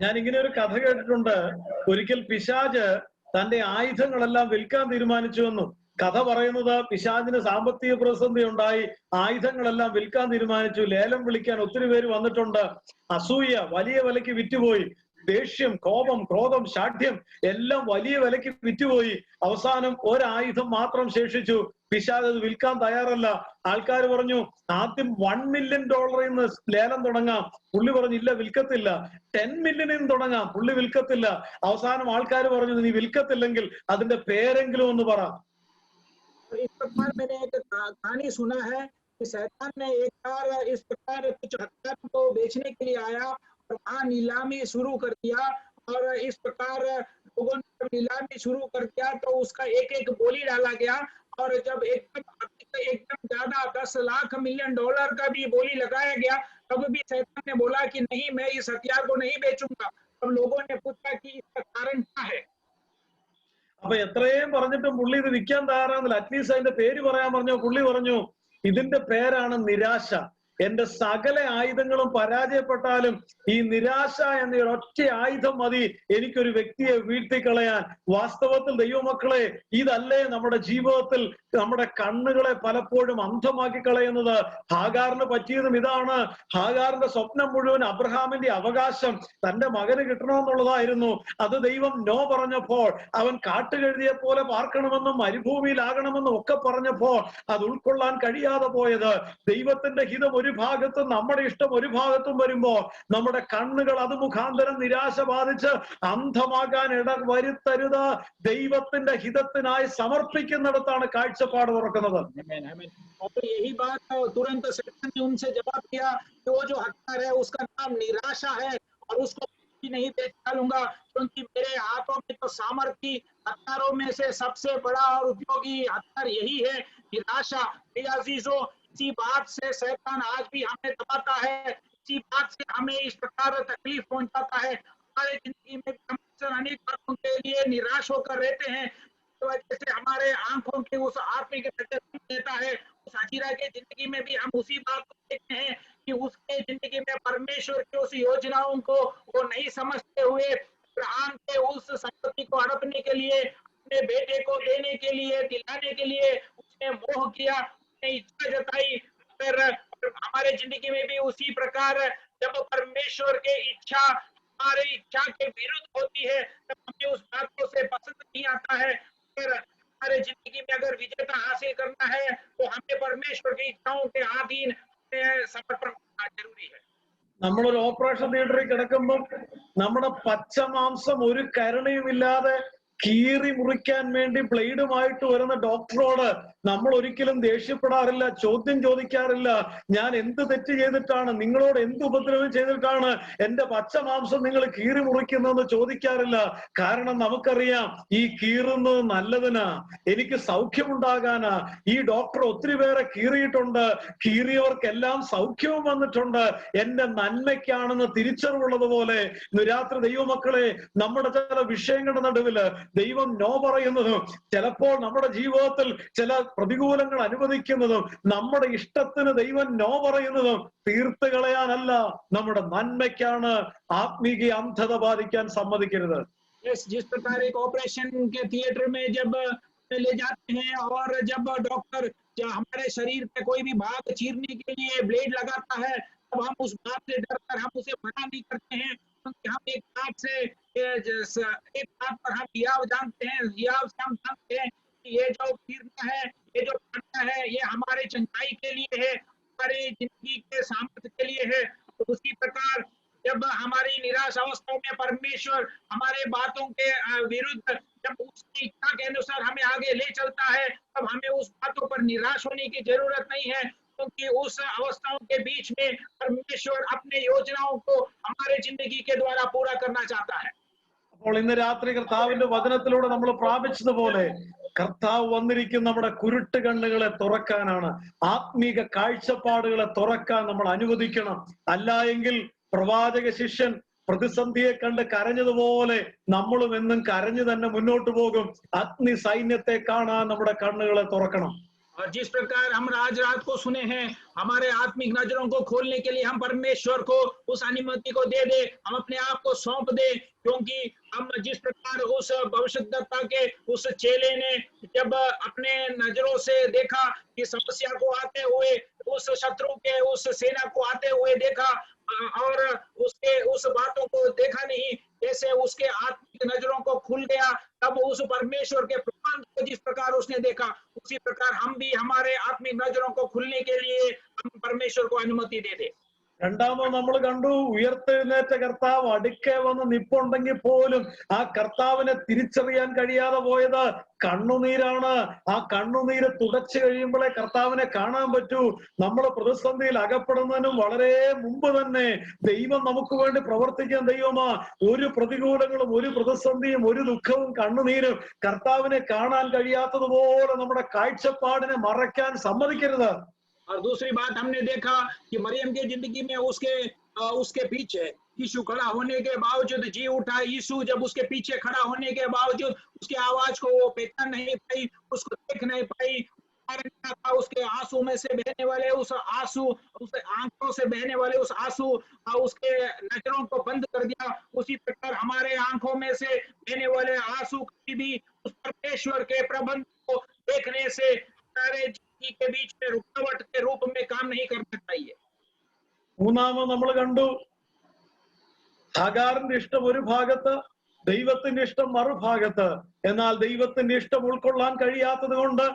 A: ഞാൻ ഇങ്ങനെ ഒരു കഥ കേട്ടിട്ടുണ്ട്. ഒരിക്കൽ പിശാച് തന്റെ ആയുധങ്ങളെല്ലാം വിൽക്കാൻ തീരുമാനിച്ചു എന്നും. കഥ പറയുന്നത് പിശാചിന് സാമ്പത്തിക പ്രതിസന്ധി ഉണ്ടായി, ആയുധങ്ങളെല്ലാം വിൽക്കാൻ തീരുമാനിച്ചു. ലേലം വിളിക്കാൻ ഒത്തിരി പേര് വന്നിട്ടുണ്ട്. അസൂയ വലിയ വിലയ്ക്ക് വിറ്റുപോയി. ദേഷ്യം, കോപം, ക്രോധം, ശാഠ്യം എല്ലാം വലിയ വിലയ്ക്ക് വിറ്റുപോയി. അവസാനം ഒരായുധം മാത്രം ശേഷിച്ചു. പിശാച് അത് വിൽക്കാൻ തയ്യാറല്ല. ആൾക്കാർ പറഞ്ഞു, ആദ്യം $1 മില്യൺ ലേലം തുടങ്ങാം. പുള്ളി പറഞ്ഞു, ഇല്ല, വിൽക്കത്തില്ല. 10 മില്യണിൽ തുടങ്ങാം. പുള്ളി വിൽക്കത്തില്ല. അവസാനം ആൾക്കാർ പറഞ്ഞു, നീ വിൽക്കത്തില്ലെങ്കിൽ അതിന്റെ പേരെങ്കിലും ഒന്ന് പറ.
B: इस प्रकार मैंने एक कहानी सुना है कि शैतान ने एक बार इस प्रकार कुछ हथियारों को बेचने के लिए आया और वहां नीलामी शुरू कर दिया और इस प्रकार लोगों ने नीलामी शुरू कर दिया तो उसका एक एक बोली डाला गया और जब एकदम ज्यादा 10 लाख मिलियन डॉलर का भी बोली लगाया गया तब भी शैतान ने बोला कि नहीं, मैं इस हथियार को नहीं बेचूंगा। तब लोगों ने पूछा कि इसका कारण क्या है।
A: അപ്പൊ എത്രയും പറഞ്ഞിട്ടും പുള്ളി ഇത് വിൽക്കാൻ തയ്യാറാകുന്നില്ല. അറ്റ്ലീസ്റ്റ് അതിന്റെ പേര് പറയാൻ പറഞ്ഞു. പുള്ളി പറഞ്ഞു, ഇതിന്റെ പേരാണ് നിരാശ. എന്റെ സകല ആയുധങ്ങളും പരാജയപ്പെട്ടാലും ഈ നിരാശ എന്ന ഒറ്റ ആയുധം മതി എനിക്കൊരു വ്യക്തിയെ വീഴ്ത്തിക്കളയാൻ. വാസ്തവത്തിൽ ദൈവമക്കളെ, ഇതല്ലേ നമ്മുടെ ജീവിതത്തിൽ നമ്മുടെ കണ്ണുകളെ പലപ്പോഴും അന്ധമാക്കി കളയുന്നത്? ഹാഗാറിന് പറ്റിയതും ഇതാണ്. ഹാഗാറിന്റെ സ്വപ്നം മുഴുവൻ അബ്രഹാമിന്റെ അവകാശം തന്റെ മകന് കിട്ടണമെന്നുള്ളതായിരുന്നു. അത് ദൈവം നോ പറഞ്ഞപ്പോൾ, അവൻ കാട്ടുകഴുതിയെ പോലെ പാർക്കണമെന്നും മരുഭൂമിയിലാകണമെന്നും ഒക്കെ പറഞ്ഞപ്പോൾ അത് ഉൾക്കൊള്ളാൻ കഴിയാതെ പോയത്. ദൈവത്തിന്റെ ഹിതം ഒരു ഭാഗത്തും നമ്മുടെ ഇഷ്ടം ഒരു ഭാഗത്തും വരുമ്പോ നമ്മുടെ കണ്ണുകൾ അത് മുഖാന്തരം നിരാശ ബാധിച്ച് അന്ധമാകാൻ ഇട വരുത്തരുത്. ദൈവത്തിന്റെ ഹിതത്തിനായി സമർപ്പിക്കുന്നിടത്താണ് കാഴ്ചപ്പാട് തുറക്കുന്നത്.
B: यही बात तुरंत शैतान ने उनसे जवाब दिया कि वो जो हथियार है उसका नाम निराशा है और उसको नहीं बेच डालूंगा, क्योंकि मेरे हाथों में तो सामर्थ्य हथियारों में से सबसे बड़ा और उपयोगी हथियार यही है, निराशा। अजीजों, इसी बात से शैतान आज भी हमें दबाता है, इसी बात से हमें इस प्रकार तकलीफ पहुंचाता है। हमारे जिंदगी में हम अनेक बातों के लिए निराश होकर रहते हैं, जैसे हमारे आंखों के उस आत्मिक रहता है। उस हजीरा के जिंदगी में भी हम उसी बात को देखते हैं कि उसके जिंदगी में परमेश्वर की उस योजनाओं को वो नहीं समझते हुए अब्राहम के उस संपत्ति को हड़पने के लिए, अपने बेटे को देने के लिए, दिलाने के लिए उसने मोह किया, उसने इच्छा जताई। फिर हमारे जिंदगी में भी उसी प्रकार जब परमेश्वर की इच्छा हमारी इच्छा के विरुद्ध होती है तब हमें उस बात को से पसंद नहीं आता है। अगर हमारे जिंदगी में अगर विजेता हासिल करना है तो हमें परमेश्वर की इच्छाओं के अधीन समर्पण करना जरूरी है।
A: നമ്മളൊരു ഓപ്പറേഷൻ തിയേറ്ററിൽ കിടക്കുമ്പോൾ നമ്മുടെ പച്ച മാംസം ഒരു കരുണയുമില്ലാതെ കീറി മുറിക്കാൻ വേണ്ടി ബ്ലേഡുമായിട്ട് വരുന്ന ഡോക്ടറോട് നമ്മൾ ഒരിക്കലും ദേഷ്യപ്പെടാറില്ല, ചോദ്യം ചോദിക്കാറില്ല. ഞാൻ എന്ത് തെറ്റ് ചെയ്തിട്ടാണ്, നിങ്ങളോട് എന്ത് ഉപദ്രവം ചെയ്തിട്ടാണ് എന്റെ പച്ച മാംസം നിങ്ങൾ കീറി മുറിക്കുന്നതെന്ന് ചോദിക്കാറില്ല. കാരണം നമുക്കറിയാം ഈ കീറുന്നത് നല്ലതിനാ, എനിക്ക് സൗഖ്യമുണ്ടാകാനാ. ഈ ഡോക്ടർ ഒത്തിരി പേരെ കീറിയിട്ടുണ്ട്, കീറിയവർക്കെല്ലാം സൗഖ്യവും വന്നിട്ടുണ്ട്, എന്റെ നന്മയ്ക്കാണെന്ന് തിരിച്ചറിവുള്ളതുപോലെ ഇന്ന് രാത്രി ദൈവമക്കളെ നമ്മുടെ ചില വിഷയങ്ങളുടെ നടുവില് ദൈവം നോ പറയുന്നതും ചിലപ്പോൾ നമ്മുടെ ജീവിതത്തിൽ ചില പ്രതികൂലങ്ങൾ അനുവദിക്കുന്നതും നമ്മുടെ ഇഷ്ടത്തിന് ദൈവം നോ പറയുന്നതും തീർത്ത് കളയാനല്ല, നമ്മുടെ നന്മയ്ക്കാണ്. ആത്മീയ അന്ധത ബാധിക്കാൻ സമ്മതിക്കരുത്.
B: जिस प्रकार एक ऑपरेशन के थिएटर में जब ले जाते हैं और जब डॉक्टर हमारे शरीर पे कोई भी भाग चीरने के लिए ब्लेड लगाता है तब हम उस बात से डरकर हम उसे मना नहीं करते हैं, क्योंकि हम एक बात से एक बात पर हम यह जानते हैं कि ये जो चीरना है, ये जो काटना है, ये हमारे चंगाई के लिए है, हमारी जिंदगी के सामर्थ्य के लिए है। तो उसी प्रकार जब हमारी निराश अवस्थाओं में परमेश्वर हमारे बातों के विरुद्ध जब उसकी इच्छा के अनुसार हमें आगे ले चलता है तब हमें उस बातों पर निराश होने की जरूरत नहीं है, क्योंकि उस अवस्थाओं के बीच में परमेश्वर अपने योजनाओं को हमारे जिंदगी के द्वारा पूरा करना चाहता है।
A: അപ്പോൾ ഇന്ന് രാത്രി കർത്താവിന്റെ വചനത്തിലൂടെ നമ്മൾ പ്രാപിച്ചതുപോലെ കർത്താവ് വന്നിരിക്കുന്ന നമ്മുടെ കുരുട്ട് കണ്ണുകളെ തുറക്കാനാണ്. ആത്മീക കാഴ്ചപ്പാടുകളെ തുറക്കാൻ നമ്മൾ അനുവദിക്കണം. അല്ല എങ്കിൽ പ്രവാചക ശിഷ്യൻ പ്രതിസന്ധിയെ കണ്ട് കരഞ്ഞതുപോലെ നമ്മളും എന്നും കരഞ്ഞു തന്നെ മുന്നോട്ട് പോകും. അഗ്നി സൈന്യത്തെ കാണാൻ നമ്മുടെ കണ്ണുകളെ തുറക്കണം.
B: और जिस प्रकार हम आज रात को सुने हैं, हमारे आत्मिक नजरों को खोलने के लिए हम परमेश्वर को उस अनुमति को दे दे, हम अपने आप को सौंप दे, क्योंकि हम जिस प्रकार उस भविष्यद्वक्ता के उस चेले ने जब अपने नजरों से देखा कि समस्या को आते हुए, उस शत्रु के उस सेना को आते हुए देखा और उसके उस बातों को देखा नहीं, जैसे उसके आत्मिक नजरों को खुल गया, तब उस परमेश्वर के प्रबंध को जिस प्रकार उसने देखा उसी प्रकार हम भी हमारे आत्मिक नजरों को खुलने के लिए हम परमेश्वर को अनुमति दे दे।
A: രണ്ടാമത് നമ്മൾ കണ്ടു, ഉയർത്തെഴുന്നേറ്റ കർത്താവ് അടുക്കെ വന്ന് നിപ്പുണ്ടെങ്കിൽ പോലും ആ കർത്താവിനെ തിരിച്ചറിയാൻ കഴിയാതെ പോയത് കണ്ണുനീരാണ്. ആ കണ്ണുനീര് തുടച്ചു കഴിയുമ്പോഴേ കർത്താവിനെ കാണാൻ പറ്റൂ. നമ്മൾ പ്രതിസന്ധിയിൽ അകപ്പെടുന്നതിനും വളരെ മുമ്പ് തന്നെ ദൈവം നമുക്ക് വേണ്ടി പ്രവർത്തിക്കുന്ന ദൈവമാ. ഒരു പ്രതികൂലങ്ങളും ഒരു പ്രതിസന്ധിയും ഒരു ദുഃഖവും കണ്ണുനീരും കർത്താവിനെ കാണാൻ കഴിയാത്തതുപോലെ നമ്മുടെ കാഴ്ചപ്പാടിനെ മറയ്ക്കാൻ സമ്മതിക്കരുത്.
B: और दूसरी बात हमने देखा कि मरियम की जिंदगी में उसके पीछे यीशु खड़ा होने के बावजूद जी उठा। यीशु जब उसके पीछे खड़ा होने के बावजूद उसकी आवाज को वो पहचान नहीं पाई, उसको देख नहीं पाई। उसके आंसू में से बहने वाले उस आंसू, उस आंखों से बहने वाले उस आंसू उसके नजरों को बंद कर दिया। उसी प्रकार हमारे आंखों में से बहने वाले आंसू कभी भी उस परमेश्वर के प्रबंध को देखने से हमारे के बीच में रुकावट के रूप में काम नहीं करना चाहिए।
A: മൂന്നാമത് നമ്മൾ കണ്ടു, ഹഗാറിന്റെ ഇഷ്ടം ഒരു ഭാഗത്ത്, ദൈവത്തിന്റെ ഇഷ്ടം മറുഭാഗത്ത്. എന്നാൽ ദൈവത്തിന്റെ ഇഷ്ടം ഉൾക്കൊള്ളാൻ കഴിയാത്തത് കൊണ്ട്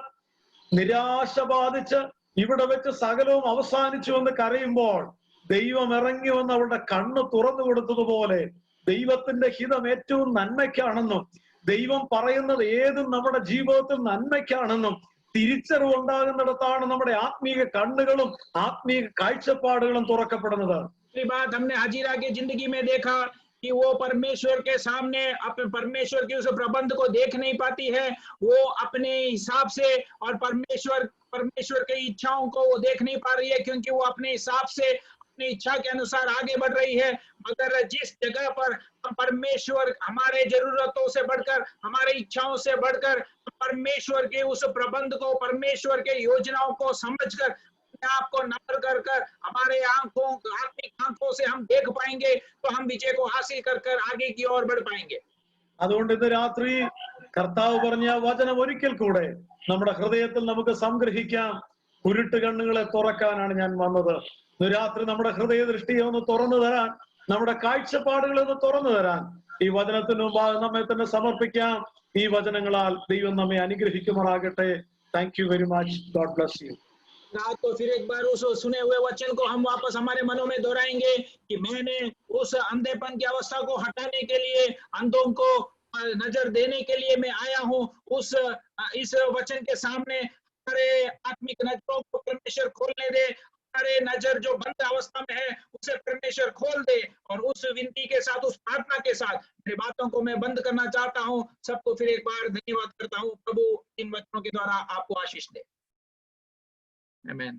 A: നിരാശ ബാധിച്ച് ഇവിടെ വെച്ച് സകലവും അവസാനിച്ചു എന്ന് കരയുമ്പോൾ ദൈവം ഇറങ്ങി വന്ന് അവളുടെ കണ്ണ് തുറന്നു കൊടുത്തതുപോലെ ദൈവത്തിന്റെ ഹിതം ഏറ്റവും നന്മയ്ക്കാണെന്നും ദൈവം പറയുന്നത് ഏതും നമ്മുടെ ജീവിതത്തിൽ നന്മയ്ക്കാണെന്നും തിരിച്ചറിവുണ്ടാകുന്നിടത്താണ് നമ്മുടെ ആത്മീയ കണ്ണുകളും ആത്മീയ കാഴ്ചപ്പാടുകളും തുറക്കപ്പെടുന്നത്.
B: ये बात हमने हाजिरा की जिंदगी में देखा कि वो परमेश्वर के सामने अपने परमेश्वर के उस प्रबंध को देख नहीं पाती है, वो अपने हिसाब से और परमेश्वर की इच्छाओं को वो देख नहीं पा रही है, क्योंकि वो अपने हिसाब से अपनी इच्छा के अनुसार आगे बढ़ रही है। मगर जिस जगह पर हम परमेश्वर हमारे जरूरतों से बढ़कर, हमारे इच्छाओं से बढ़कर परमेश्वर के उस प्रबंध को, परमेश्वर के योजनाओं को समझकर आपको नम्र कर हमारे आत्मिक आंखों से हम देख पाएंगे, तो हम विजय को हासिल कर आगे की ओर बढ़ पाएंगे।
A: അതുകൊണ്ട് ഇന്ന് രാത്രി കർത്താവ് പറഞ്ഞ വചനം ഒരിക്കൽ കൂടെ നമ്മുടെ ഹൃദയത്തിൽ നമുക്ക് സംഗ്രഹിക്കാം. കുരുട്ട് കണ്ണുകളെ തുറക്കാനാണ് ഞാൻ വന്നത്. ഇന്ന് രാത്രി നമ്മുടെ ഹൃദയ ദൃഷ്ടിയെ ഒന്ന് തുറന്നു തരാൻ, നമ്മുടെ കാഴ്ചപ്പാടുകളെ ഒന്ന് തുറന്നു തരാൻ ഈ വചനത്തിന് മുമ്പാകെ നമ്മെ തന്നെ സമർപ്പിക്കാം. ഈ വചനങ്ങളാൽ ദൈവം നമ്മെ അനുഗ്രഹിക്കുമാറാകട്ടെ. Thank you very much. God bless you.
B: रात को फिर एक बार उस सुने हुए वचन को हम वापस हमारे मनों में दोहराएंगे कि मैंने उस अंधेपन की अवस्था को हटाने के लिए, अंधों को नजर देने के लिए मैं आया हूँ। इस वचन के सामने हमारे आत्मिक नजरों को परमेश्वर खोलने दे, हमारे नजर जो बंद अवस्था में है उसे परमेश्वर खोल दे। और उस विनती के साथ, उस प्रार्थना के साथ मेरी बातों को मैं बंद करना चाहता हूँ। सबको फिर एक बार धन्यवाद करता हूँ। प्रभु इन वचनों के द्वारा आपको आशीष दे। आमीन।